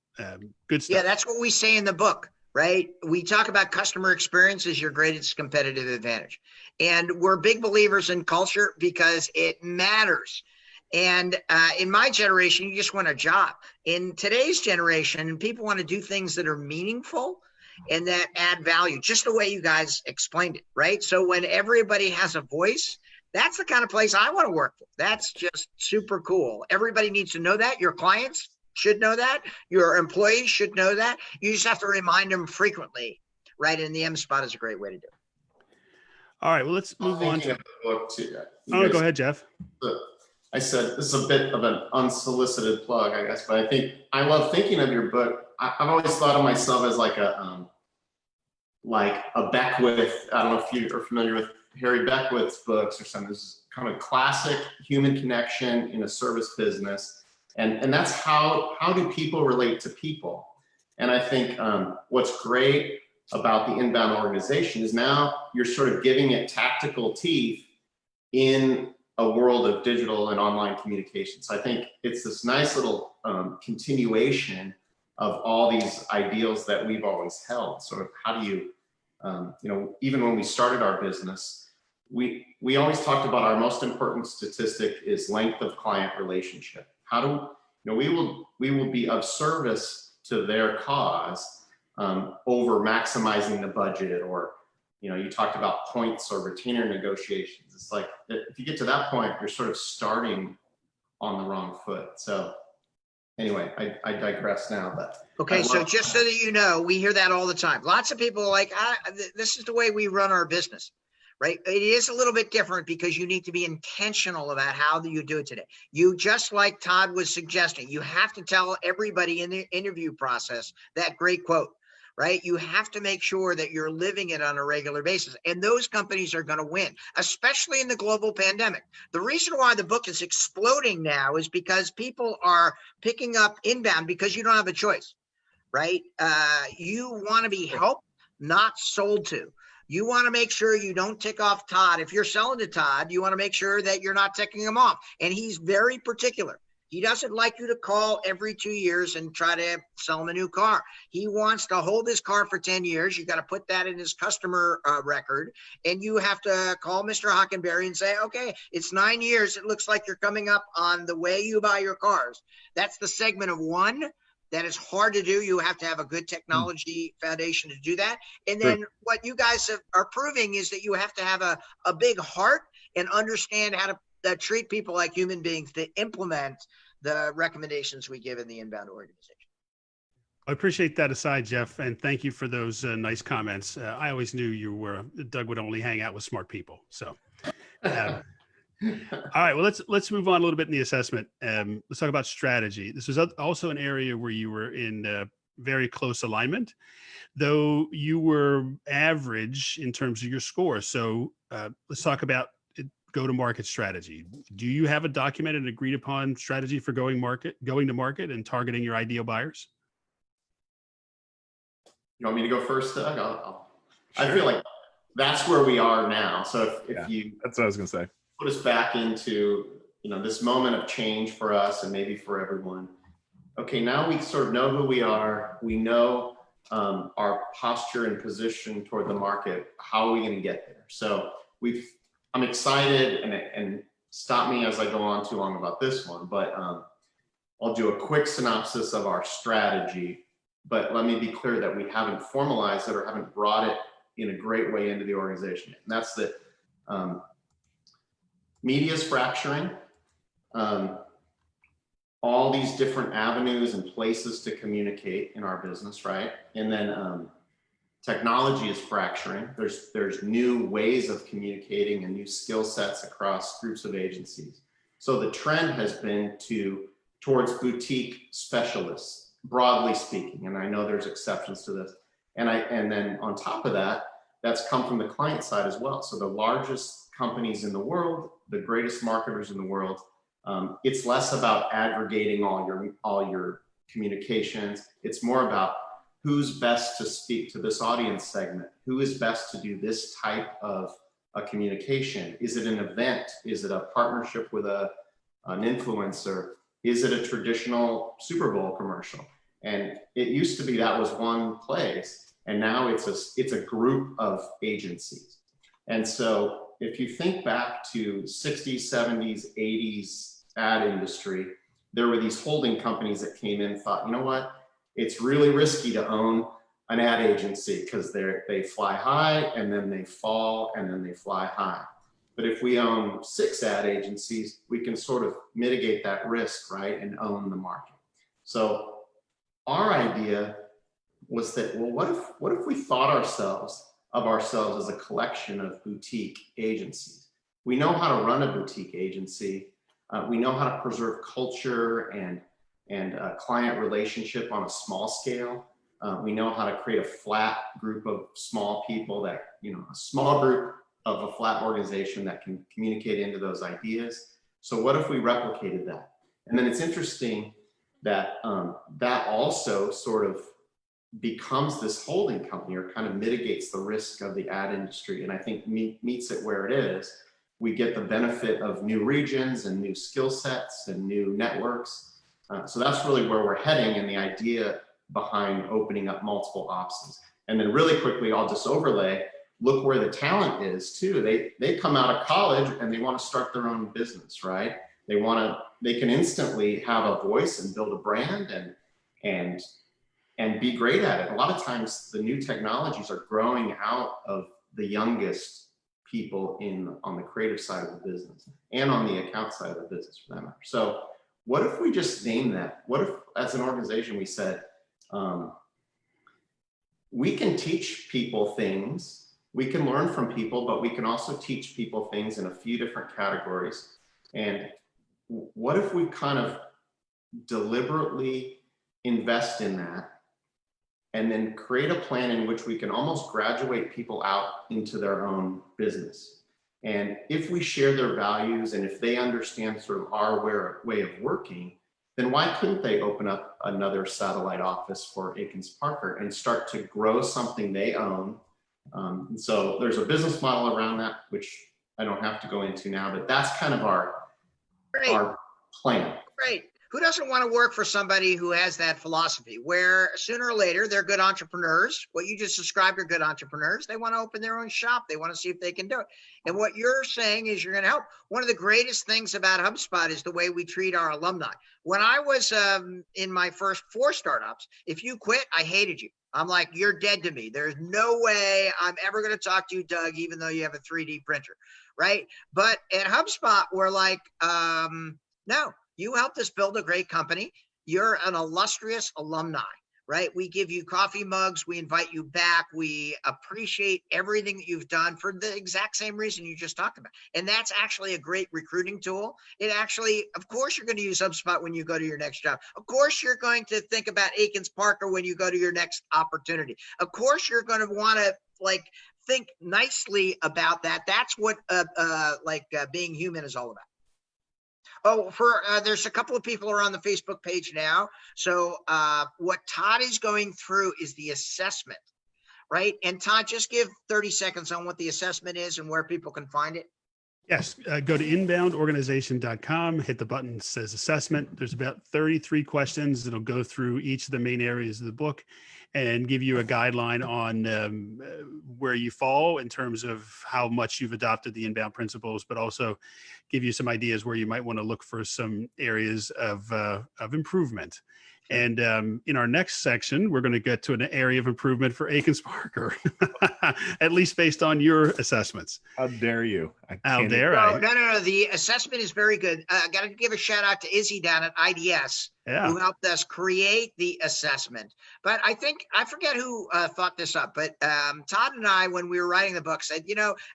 [SPEAKER 1] Good stuff.
[SPEAKER 2] Yeah, that's what we say in the book, right? We talk about customer experience as your greatest competitive advantage. And we're big believers in culture because it matters. And in my generation, you just want a job. In today's generation, people want to do things that are meaningful and that add value, just the way you guys explained it, right? So when everybody has a voice, that's the kind of place I want to work for. That's just super cool. Everybody needs to know that. Your clients should know that. Your employees should know that. You just have to remind them frequently, right? And the M spot is a great way to do it.
[SPEAKER 1] All right, well, let's move on to
[SPEAKER 4] the book too.
[SPEAKER 1] Go ahead, Jeff.
[SPEAKER 4] I said this is a bit of an unsolicited plug, I guess, but I think I love thinking of your book. I've always thought of myself as like a Beckwith. I don't know if you are familiar with Harry Beckwith's books or something. This is kind of classic human connection in a service business. And that's how do people relate to people? And I think what's great about the inbound organization is now you're sort of giving it tactical teeth in a world of digital and online communication. So I think it's this nice little continuation of all these ideals that we've always held. Sort of how do you, even when we started our business, we always talked about our most important statistic is length of client relationship. How do we will be of service to their cause over maximizing the budget, or you talked about points or retainer negotiations. It's like if you get to that point, you're sort of starting on the wrong foot. So anyway, I digress now. But
[SPEAKER 2] okay, so just so that you know, we hear that all the time. Lots of people are like, this is the way we run our business. Right? It is a little bit different because you need to be intentional about how you do it today. You, just like Todd was suggesting, you have to tell everybody in the interview process that great quote. right? You have to make sure that you're living it on a regular basis. And those companies are going to win, especially in the global pandemic. The reason why the book is exploding now is because people are picking up inbound because you don't have a choice, right? You want to be helped, not sold to. You want to make sure you don't tick off Todd. If you're selling to Todd, you want to make sure that you're not ticking him off. And he's very particular. He doesn't like you to call every 2 years and try to sell him a new car. He wants to hold his car for 10 years. You got to put that in his customer record. And you have to call Mr. Hockenberry and say, okay, it's 9 years. It looks like you're coming up on the way you buy your cars. That's the segment of one that is hard to do. You have to have a good technology foundation to do that. And then what you guys are proving is that you have to have a big heart and understand how to treat people like human beings to implement the recommendations we give in the inbound organization.
[SPEAKER 1] I appreciate that aside, Jeff, and thank you for those nice comments. I always knew Doug would only hang out with smart people. So, all right, well, let's move on a little bit in the assessment. Let's talk about strategy. This was also an area where you were in very close alignment, though you were average in terms of your score. So let's talk about go-to-market strategy. Do you have a documented and agreed upon strategy for going to market and targeting your ideal buyers?
[SPEAKER 4] You want me to go first, Doug? I
[SPEAKER 1] Sure.
[SPEAKER 4] feel like that's where we are now. So if you
[SPEAKER 3] That's what I was going to say.
[SPEAKER 4] put us back into, this moment of change for us and maybe for everyone. Okay, now we sort of know who we are. We know our posture and position toward the market. How are we going to get there? So I'm excited, and stop me as I go on too long about this one, but I'll do a quick synopsis of our strategy, but let me be clear that we haven't formalized it or haven't brought it in a great way into the organization. And that's that media is fracturing, all these different avenues and places to communicate in our business, right? And then technology is fracturing. There's new ways of communicating and new skill sets across groups of agencies. So the trend has been towards boutique specialists, broadly speaking, and I know there's exceptions to this. And then on top of that, that's come from the client side as well. So the largest companies in the world, the greatest marketers in the world, it's less about aggregating all your communications. It's more about who's best to speak to this audience segment, who is best to do this type of a communication. Is it an event? Is it a partnership with an influencer? Is it a traditional Super Bowl commercial? And it used to be that was one place, and now it's a group of agencies. And so if you think back to 60s, 70s, 80s ad industry, there were these holding companies that came in and thought, you know what? It's really risky to own an ad agency because they fly high and then they fall and then they fly high. But if we own 6 ad agencies, we can sort of mitigate that risk, right, and own the market. So our idea was that, well, what if we thought of ourselves as a collection of boutique agencies? We know how to run a boutique agency. We know how to preserve culture and client relationship on a small scale. We know how to create a flat group of small people a small group of a flat organization that can communicate into those ideas. So what if we replicated that? And then it's interesting that that also sort of becomes this holding company, or kind of mitigates the risk of the ad industry. And I think meets it where it is. We get the benefit of new regions and new skill sets and new networks. So that's really where we're heading, and the idea behind opening up multiple options. And then really quickly, I'll just overlay, look where the talent is too. They come out of college and they want to start their own business, right? They can instantly have a voice and build a brand and be great at it. A lot of times the new technologies are growing out of the youngest people on the creative side of the business and on the account side of the business, for that matter. So what if we just name that? What if, as an organization, we said, we can teach people things, we can learn from people, but we can also teach people things in a few different categories. And what if we kind of deliberately invest in that and then create a plan in which we can almost graduate people out into their own business. And if we share their values and if they understand sort of our way of working, then why couldn't they open up another satellite office for Akins Parker and start to grow something they own? And so there's a business model around that, which I don't have to go into now, but that's kind of our plan.
[SPEAKER 2] Great. Who doesn't want to work for somebody who has that philosophy where sooner or later they're good entrepreneurs? What you just described are good entrepreneurs. They want to open their own shop. They want to see if they can do it. And what you're saying is you're going to help. One of the greatest things about HubSpot is the way we treat our alumni. When I was in my first 4 startups, if you quit, I hated you. I'm like, you're dead to me. There's no way I'm ever going to talk to you, Doug, even though you have a 3D printer, right? But at HubSpot, we're like, no. You helped us build a great company. You're an illustrious alumni, right? We give you coffee mugs. We invite you back. We appreciate everything that you've done for the exact same reason you just talked about. And that's actually a great recruiting tool. It actually, of course, you're going to use HubSpot when you go to your next job. Of course, you're going to think about Akins Parker when you go to your next opportunity. Of course, you're going to want to think nicely about that. That's what being human is all about. Oh, there's a couple of people who are on the Facebook page now. So what Todd is going through is the assessment, right? And Todd, just give 30 seconds on what the assessment is and where people can find it.
[SPEAKER 1] Yes, go to inboundorganization.com, hit the button that says assessment. There's about 33 questions. It'll go through each of the main areas of the book and give you a guideline on where you fall in terms of how much you've adopted the inbound principles, but also give you some ideas where you might want to look for some areas of improvement. And in our next section, we're going to get to an area of improvement for Akins Parker, at least based on your assessments.
[SPEAKER 3] How dare you?
[SPEAKER 1] How dare I?
[SPEAKER 2] No. The assessment is very good. Got to give a shout out to Izzy down at IDS, who helped us create the assessment. But I forget who thought this up, but Todd and I, when we were writing the book, said,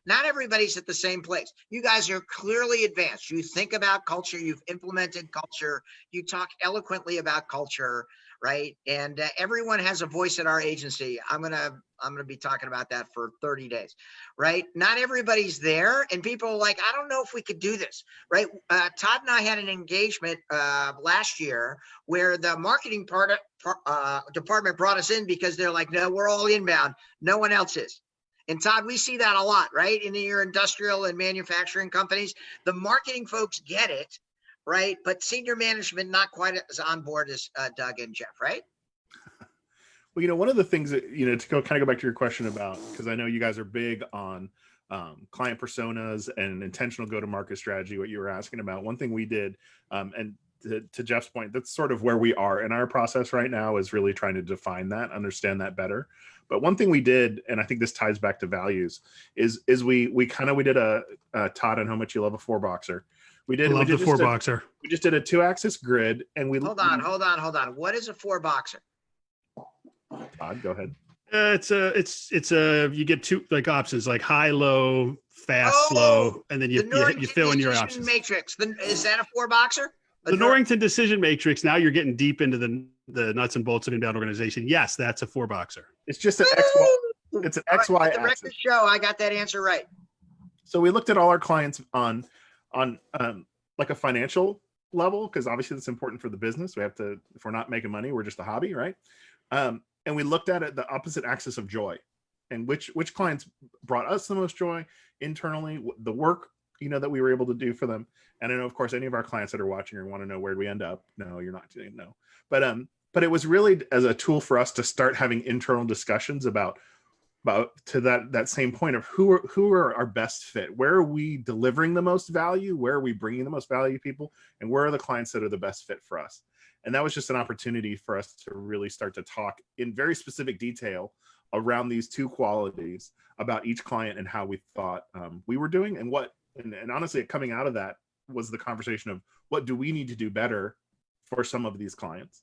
[SPEAKER 2] not everybody's at the same place. You guys are clearly advanced. You think about culture. You've implemented culture. You talk eloquently about culture, right? And everyone has a voice at our agency. I'm gonna be talking about that for 30 days, right? Not everybody's there, and people are like, I don't know if we could do this, right? Todd and I had an engagement last year where the marketing department brought us in because they're like, no, we're all inbound. No one else is. And Todd, we see that a lot, right? In your industrial and manufacturing companies, the marketing folks get it, right? But senior management, not quite as on board as Doug and Jeff, right?
[SPEAKER 3] Well, one of the things that, to go back to your question about, because I know you guys are big on client personas and intentional go-to-market strategy, what you were asking about. One thing we did, and to Jeff's point, that's sort of where we are in our process right now, is really trying to define that, understand that better. But one thing we did, and I think this ties back to values, is we did a Todd on how much you love a 4-boxer. We did
[SPEAKER 1] the 4-boxer.
[SPEAKER 3] We just did a 2-axis grid, and
[SPEAKER 2] hold on. What is a 4-boxer?
[SPEAKER 3] Todd, go ahead.
[SPEAKER 1] You get 2 options, like high, low, fast, slow, and then you fill in your options.
[SPEAKER 2] Matrix. Is that a 4-boxer?
[SPEAKER 1] The Norrington decision matrix. Now you're getting deep into the nuts and bolts of inbound organization. Yes, that's a 4-boxer.
[SPEAKER 3] It's just an XY. It's an XY axis.
[SPEAKER 2] The record show I got that answer right.
[SPEAKER 3] So we looked at all our clients on like a financial level, because obviously that's important for the business. We have to, if we're not making money, we're just a hobby, right? And we looked at it, the opposite axis of joy, and which clients brought us the most joy internally, the work, that we were able to do for them. And I know, of course, any of our clients that are watching or want to know where we end up. No, you're not doing no. But it was really as a tool for us to start having internal discussions about to that same point of who are our best fit, where are we delivering the most value, where are we bringing the most value to people, and where are the clients that are the best fit for us. And that was just an opportunity for us to really start to talk in very specific detail around these 2 qualities about each client and how we thought we were doing, and honestly, coming out of that was the conversation of what do we need to do better for some of these clients,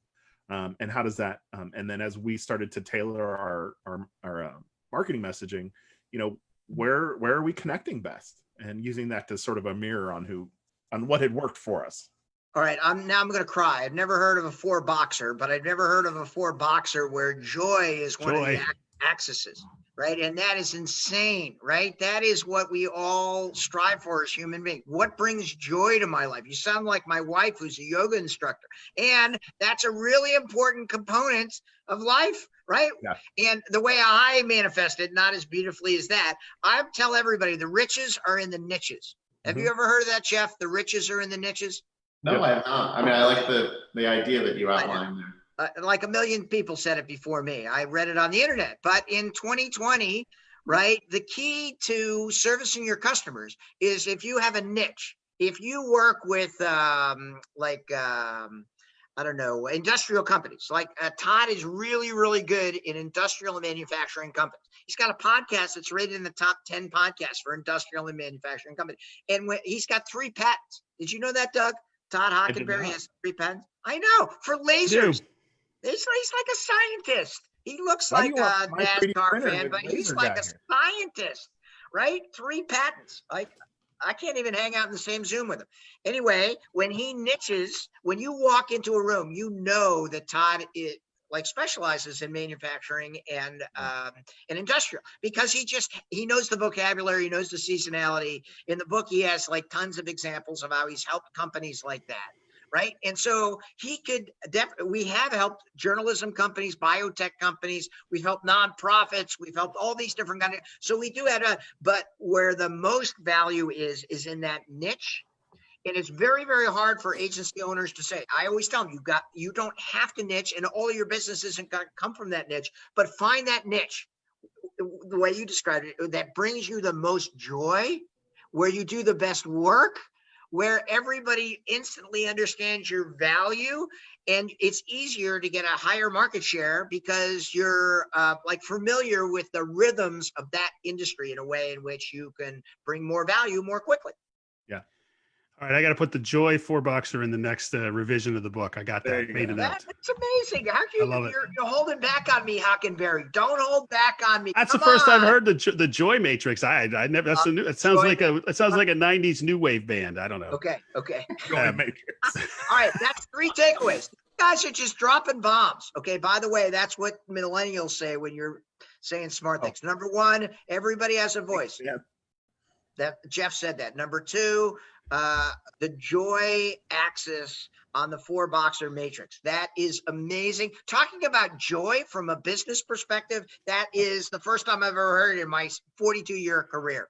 [SPEAKER 3] and how does that, and then as we started to tailor our marketing messaging, where are we connecting best, and using that to sort of a mirror on what had worked for us.
[SPEAKER 2] All right, I'm going to cry. I've never heard of a four boxer, but I've never heard of a four boxer where joy is one of the
[SPEAKER 1] Joy.
[SPEAKER 2] axes, right? And that is insane, right? That is what we all strive for as human beings. What brings joy to my life? You sound like my wife, who's a yoga instructor, and that's a really important component of life, right?
[SPEAKER 3] Yeah.
[SPEAKER 2] And the way I manifest it, not as beautifully as that, I tell everybody the riches are in the niches. Have you ever heard of that, Jeff? The riches are in the niches.
[SPEAKER 4] No, I have not. I mean, I like the idea that you outlined there.
[SPEAKER 2] Like a million people said it before me. I read it on the internet. But in 2020, right, the key to servicing your customers is if you have a niche. If you work with I don't know, industrial companies, like Todd is really, really good in industrial and manufacturing companies. He's got a podcast that's rated in the top 10 podcasts for industrial and manufacturing companies. And he's got 3 patents. Did you know that, Doug? Todd Hockenberry has 3 patents. I know, for lasers. He's like a scientist. He looks like a NASCAR fan, but he's like a scientist, right? 3 patents. I can't even hang out in the same Zoom with him. Anyway, when he niches, when you walk into a room, you know that Todd specializes in manufacturing and industrial, because he knows the vocabulary, he knows the seasonality. In the book, he has like tons of examples of how he's helped companies like that. Right. And so he could we have helped journalism companies, biotech companies. We've helped nonprofits. We've helped all these different kinds. So we do have but where the most value is in that niche. And it's very, very hard for agency owners to say. I always tell them you don't have to niche, and all of your business isn't going to come from that niche, but find that niche, the way you described it, that brings you the most joy, where you do the best work, where everybody instantly understands your value, and it's easier to get a higher market share because you're familiar with the rhythms of that industry in a way in which you can bring more value more quickly.
[SPEAKER 3] Yeah.
[SPEAKER 1] All right, I got to put the Joy 4-boxer in the next revision of the book. I got that made it out.
[SPEAKER 2] That's amazing. How can you're holding back on me, Hockenberry? Don't hold back on me.
[SPEAKER 1] That's the first I've heard the Joy Matrix. I never. That's new. It sounds like a 90s new wave band. I don't know.
[SPEAKER 2] Okay.
[SPEAKER 3] Joy Matrix.
[SPEAKER 2] All right, that's 3 takeaways. You guys are just dropping bombs. Okay. By the way, that's what millennials say when you're saying smart things. Number 1, everybody has a voice.
[SPEAKER 3] Yeah.
[SPEAKER 2] That Jeff said that. Number 2. The joy axis on the 4-boxer matrix. That is amazing. Talking about joy from a business perspective, that is the first time I've ever heard it in my 42-year career.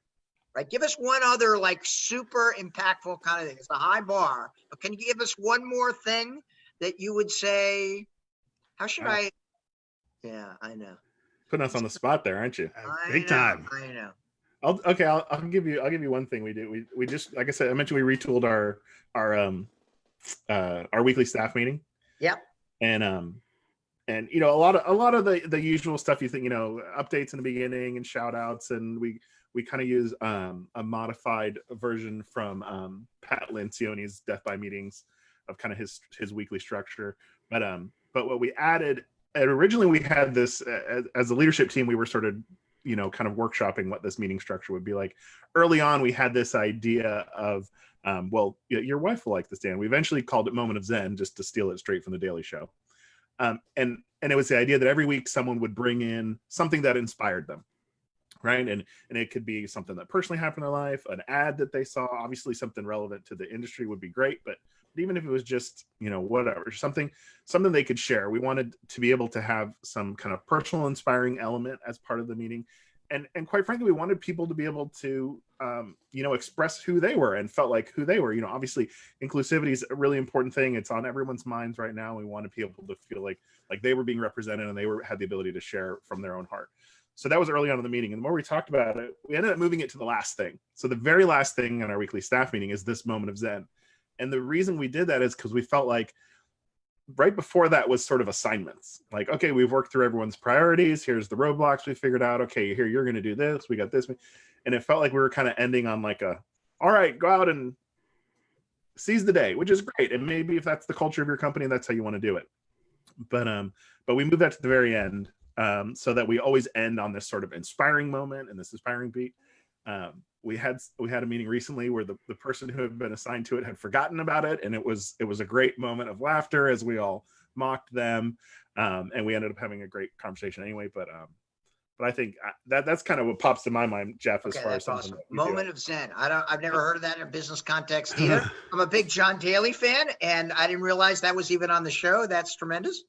[SPEAKER 2] Right? Give us one other super impactful kind of thing. It's a high bar, but can you give us one more thing that you would say? How should I? Yeah, I know.
[SPEAKER 3] Putting us on the spot there, aren't you?
[SPEAKER 1] Big time.
[SPEAKER 2] I know.
[SPEAKER 3] I'll give you one thing we did. We just, like I said, I mentioned we retooled our weekly staff meeting.
[SPEAKER 2] Yep.
[SPEAKER 3] And a lot of the usual stuff you think, updates in the beginning and shout outs, and we kind of use a modified version from Pat Lencioni's Death by Meetings of kind of his weekly structure. But what we added, originally we had this as a leadership team, we were sort of kind of workshopping what this meeting structure would be like. Early on, we had this idea of, your wife will like this, Dan. We eventually called it Moment of Zen, just to steal it straight from The Daily Show. And it was the idea that every week someone would bring in something that inspired them, right? And it could be something that personally happened in their life, an ad that they saw, obviously something relevant to the industry would be great, but even if it was just, whatever, something they could share. We wanted to be able to have some kind of personal inspiring element as part of the meeting. And quite frankly, we wanted people to be able to, express who they were and felt like who they were. Obviously inclusivity is a really important thing. It's on everyone's minds right now. We wanted people to feel like they were being represented and they had the ability to share from their own heart. So that was early on in the meeting. And the more we talked about it, we ended up moving it to the last thing. So the very last thing in our weekly staff meeting is this Moment of Zen. And the reason we did that is because we felt like right before that was sort of assignments. Like, okay, we've worked through everyone's priorities. Here's the roadblocks we figured out. Okay, here, you're going to do this. We got this. And it felt like we were kind of ending on all right, go out and seize the day, which is great. And maybe if that's the culture of your company, that's how you want to do it. But we moved that to the very end so that we always end on this sort of inspiring moment and this inspiring beat. we had a meeting recently where the person who had been assigned to it had forgotten about it, and it was a great moment of laughter as we all mocked them, and we ended up having a great conversation anyway. But I think that's kind of what pops to my mind, Jeff, as
[SPEAKER 2] Okay,
[SPEAKER 3] far as
[SPEAKER 2] that's
[SPEAKER 3] something
[SPEAKER 2] awesome.
[SPEAKER 3] that we do.
[SPEAKER 2] Moment of Zen. I've never heard of that in a business context either. I'm a big John Daly fan, and I didn't realize that was even on the show. That's tremendous.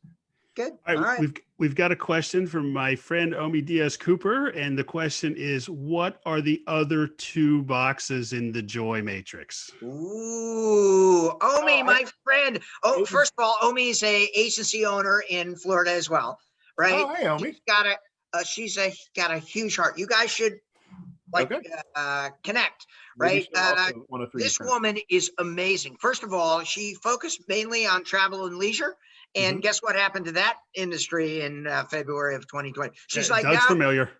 [SPEAKER 2] Good.
[SPEAKER 1] All
[SPEAKER 2] All
[SPEAKER 1] right,
[SPEAKER 2] right.
[SPEAKER 1] we've got a question from my friend Omi Diaz Cooper, and the question is, what are the other 2 boxes in the joy matrix?
[SPEAKER 2] Ooh, Omi,
[SPEAKER 3] Oh,
[SPEAKER 2] my friend. Oh, first of all, Omi's a agency owner in Florida as well, right?
[SPEAKER 3] Oh, hey, Omi.
[SPEAKER 2] She's got a huge heart. You guys should like
[SPEAKER 3] Okay.
[SPEAKER 2] connect,
[SPEAKER 3] Maybe
[SPEAKER 2] right?
[SPEAKER 3] she'll also want to 3D
[SPEAKER 2] This
[SPEAKER 3] print.
[SPEAKER 2] woman is amazing. First of all, she focused mainly on travel and leisure. And guess what happened to that industry in February of 2020? She's like,
[SPEAKER 1] Doug's
[SPEAKER 2] now,
[SPEAKER 1] familiar.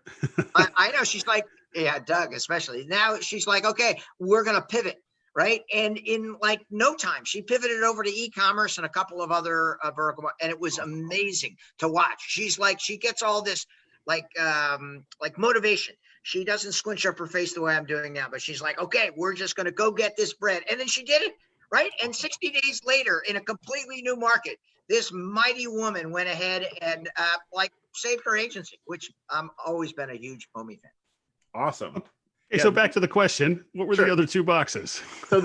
[SPEAKER 2] I know. She's like, yeah, Doug, especially. Now she's like, okay, we're going to pivot, right? And in like no time, she pivoted over to e-commerce and a couple of other vertical, and it was amazing to watch. She's like, she gets all this like motivation. She doesn't squinch up her face the way I'm doing now, but she's like, okay, we're just going to go get this bread. And then she did it, right? And 60 days later, in a completely new market, this mighty woman went ahead and like saved her agency, which I'm always been a huge Omi fan.
[SPEAKER 3] Awesome.
[SPEAKER 1] Hey,
[SPEAKER 3] Yeah.
[SPEAKER 1] so back to the question, what were
[SPEAKER 3] Sure.
[SPEAKER 1] the other 2 boxes?
[SPEAKER 3] So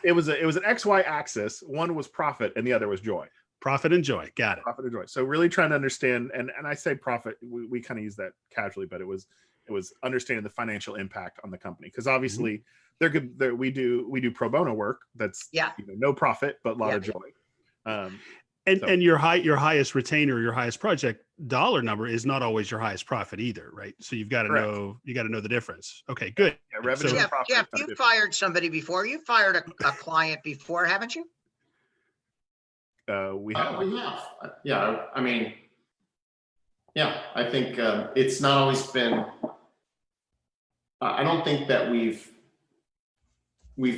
[SPEAKER 3] it was an XY axis. One was profit and the other was joy.
[SPEAKER 1] Profit and joy. Got it.
[SPEAKER 3] Profit and joy. So really trying to understand, and I say profit, we kind of use that casually, but it was understanding the financial impact on the company, because obviously we do pro bono work that's no profit but a lot of joy.
[SPEAKER 1] And your highest retainer, your highest project dollar number is not always your highest profit either, right? So you've got to know the difference. Okay, good.
[SPEAKER 3] Yeah, revenue and profit.
[SPEAKER 2] Jeff, you fired somebody before. You fired a client before, haven't you?
[SPEAKER 3] We have.
[SPEAKER 4] Yeah, I mean, yeah, I think it's not always been. I don't think that we've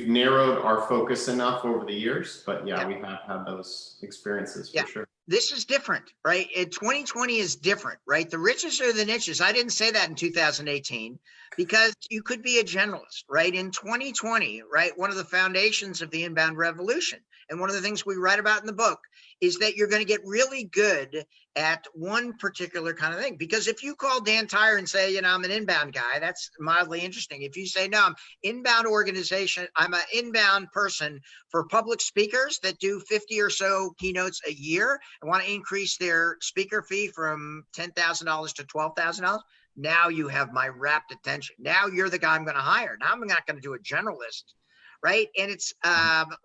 [SPEAKER 4] narrowed our focus enough over the years, but we have had those experiences for sure.
[SPEAKER 2] This is different, right? 2020 is different, right? The riches are the niches. I didn't say that in 2018 because you could be a generalist, right? In 2020, right? One of the foundations of the inbound revolution, and one of the things we write about in the book, is that you're going to get really good at one particular kind of thing. Because if you call Dan Tyre and say, I'm an inbound guy, that's mildly interesting. If you say, no, I'm inbound organization, I'm an inbound person for public speakers that do 50 or so keynotes a year and want to increase their speaker fee from $10,000 to $12,000. Now you have my rapt attention. Now you're the guy I'm going to hire. Now I'm not going to do a generalist. Right. And it's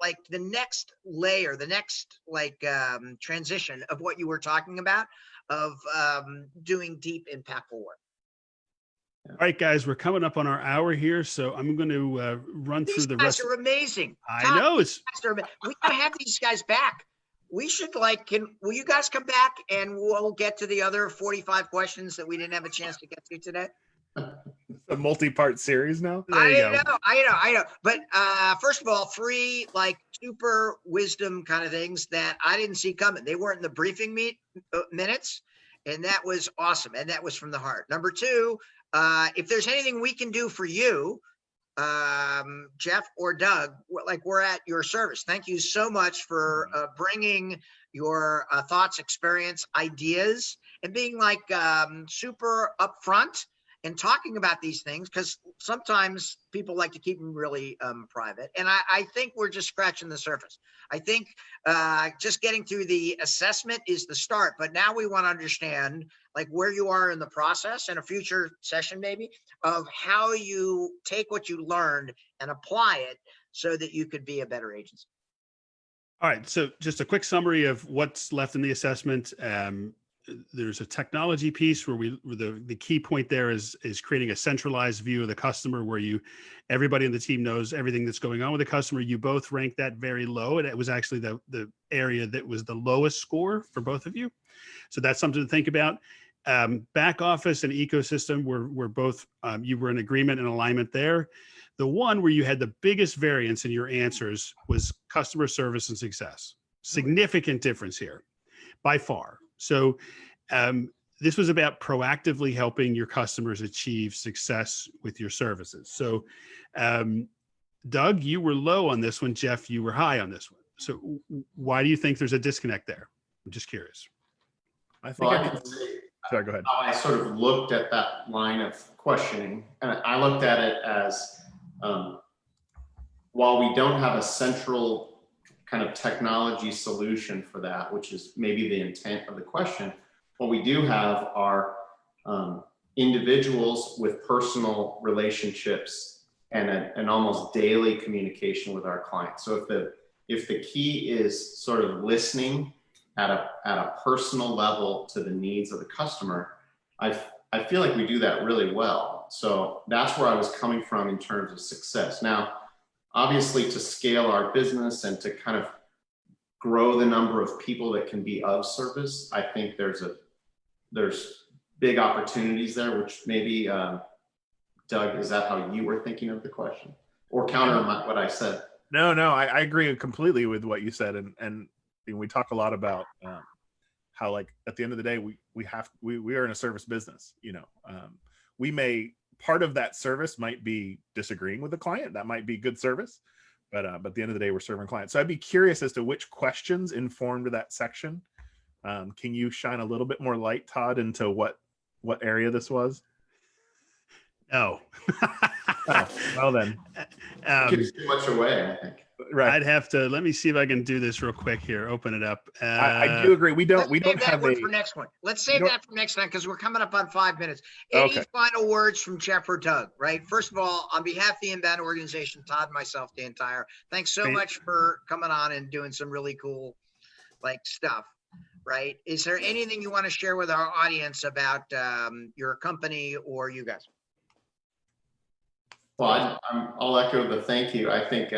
[SPEAKER 2] like the next layer, the next transition of what you were talking about of doing deep, impactful work.
[SPEAKER 1] All right, guys, we're coming up on our hour here, so I'm going to run through the rest.
[SPEAKER 2] These guys are amazing.
[SPEAKER 1] I know.
[SPEAKER 2] We got to have these guys back. We should will you guys come back and we'll get to the other 45 questions that we didn't have a chance to get to today?
[SPEAKER 3] A multi-part series now.
[SPEAKER 2] I know. But first of all, 3 super wisdom kind of things that I didn't see coming. They weren't in the briefing minutes, and that was awesome. And that was from the heart. Number 2, if there's anything we can do for you, Jeff or Doug, we're at your service. Thank you so much for bringing your thoughts, experience, ideas, and being super upfront and talking about these things, because sometimes people like to keep them really private. And I think we're just scratching the surface. I think just getting through the assessment is the start, but now we want to understand where you are in the process, and a future session maybe, of how you take what you learned and apply it so that you could be a better agency.
[SPEAKER 1] All right. So just a quick summary of what's left in the assessment. There's a technology piece where the key point there is creating a centralized view of the customer, where everybody in the team knows everything that's going on with the customer. You both ranked that very low, and it was actually the area that was the lowest score for both of you. So that's something to think about. Back office and ecosystem were both, you were in agreement and alignment there. The one where you had the biggest variance in your answers was customer service and success. Significant difference here by far. So this was about proactively helping your customers achieve success with your services. So, Doug, you were low on this one. Jeff, you were high on this one. So why do you think there's a disconnect there? I'm just curious.
[SPEAKER 3] I think
[SPEAKER 4] Well,
[SPEAKER 3] I
[SPEAKER 4] I
[SPEAKER 3] can.
[SPEAKER 4] can say
[SPEAKER 3] Sorry, go ahead.
[SPEAKER 4] how I sort of looked at that line of questioning, and I looked at it as while we don't have a central kind of technology solution for that, which is maybe the intent of the question, what we do have are individuals with personal relationships and an almost daily communication with our clients. So if the key is sort of listening at a personal level to the needs of the customer, I feel like we do that really well. So that's where I was coming from in terms of success. Now, obviously, to scale our business and to kind of grow the number of people that can be of service, I think there's big opportunities there, which maybe, Doug, is that how you were thinking of the question? Or counter what I said?
[SPEAKER 3] No, I agree completely with what you said. And we talk a lot about how, like, at the end of the day, we are in a service business. Part of that service might be disagreeing with the client. That might be good service, but at the end of the day, we're serving clients. So I'd be curious as to which questions informed that section. Can you shine a little bit more light, Todd, into what area this was?
[SPEAKER 1] No.
[SPEAKER 3] Oh, well then.
[SPEAKER 4] Gives too much away, I think.
[SPEAKER 3] Right.
[SPEAKER 1] I'd have to, let me see if I can do this real quick here. Open it up.
[SPEAKER 3] I do agree. We don't have
[SPEAKER 2] one for next one. Let's save that for next time because we're coming up on 5 minutes. Any final words from Jeff or Doug, right? First of all, on behalf of the Inbound organization, Todd and myself, Dan Tyre, thanks so much for coming on and doing some really cool stuff, right? Is there anything you want to share with our audience about your company or you guys?
[SPEAKER 4] Well, I'll echo the thank you. I think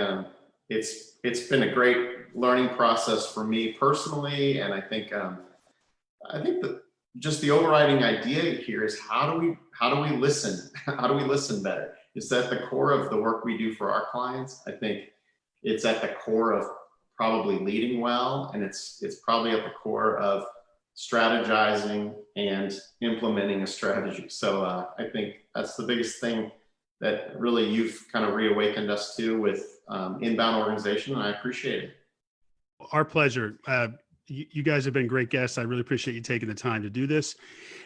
[SPEAKER 4] it's been a great learning process for me personally, and I think that just the overriding idea here is how do we listen? How do we listen better? It's at the core of the work we do for our clients. I think it's at the core of probably leading well, and it's probably at the core of strategizing and implementing a strategy. So I think that's the biggest thing that really you've kind of reawakened us to with Inbound organization, and I appreciate it.
[SPEAKER 1] Our pleasure. You guys have been great guests. I really appreciate you taking the time to do this.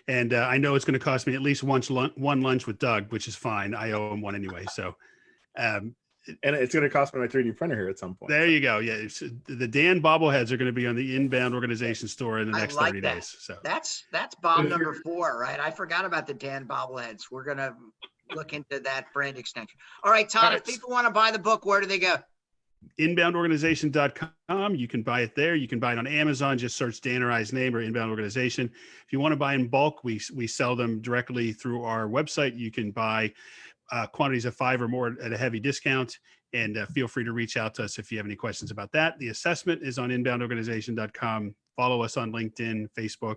[SPEAKER 1] And I know it's going to cost me at least one lunch with Doug, which is fine. I owe him one anyway. So,
[SPEAKER 3] and it's going to cost me my 3D printer here at some point.
[SPEAKER 1] There you go. Yeah. The Dan bobbleheads are going to be on the Inbound organization store in the next 30 days. So
[SPEAKER 2] that's Bob number 4, right? I forgot about the Dan bobbleheads. We're going to look into that brand extension. All right, Todd, if people want to buy the book, where do they go? Inboundorganization.com.
[SPEAKER 1] You can buy it there. You can buy it on Amazon. Just search Dan or I's name or Inbound Organization. If you want to buy in bulk, we sell them directly through our website. You can buy quantities of 5 or more at a heavy discount. And feel free to reach out to us if you have any questions about that. The assessment is on inboundorganization.com. Follow us on LinkedIn, Facebook.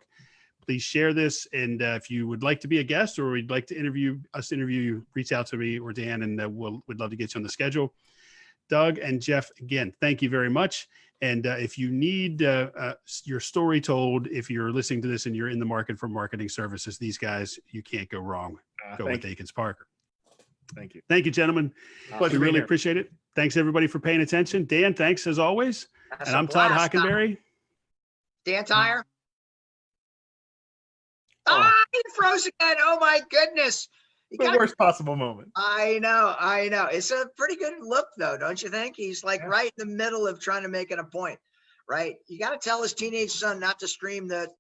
[SPEAKER 1] Please share this. And if you would like to be a guest or we'd like to interview you, reach out to me or Dan, and we'd love to get you on the schedule. Doug and Jeff, again, thank you very much. And if you need your story told, if you're listening to this and you're in the market for marketing services, these guys, you can't go wrong. Go with Akins Parker.
[SPEAKER 3] Thank you.
[SPEAKER 1] Thank you, gentlemen. We really appreciate it. Thanks, everybody, for paying attention. Dan, thanks as always. And I'm Todd Hockenberry.
[SPEAKER 2] Dan Tyre. He froze again. Oh, my goodness.
[SPEAKER 3] The worst possible moment.
[SPEAKER 2] I know. It's a pretty good look, though, don't you think? He's right in the middle of trying to make it a point, right? You got to tell his teenage son not to stream the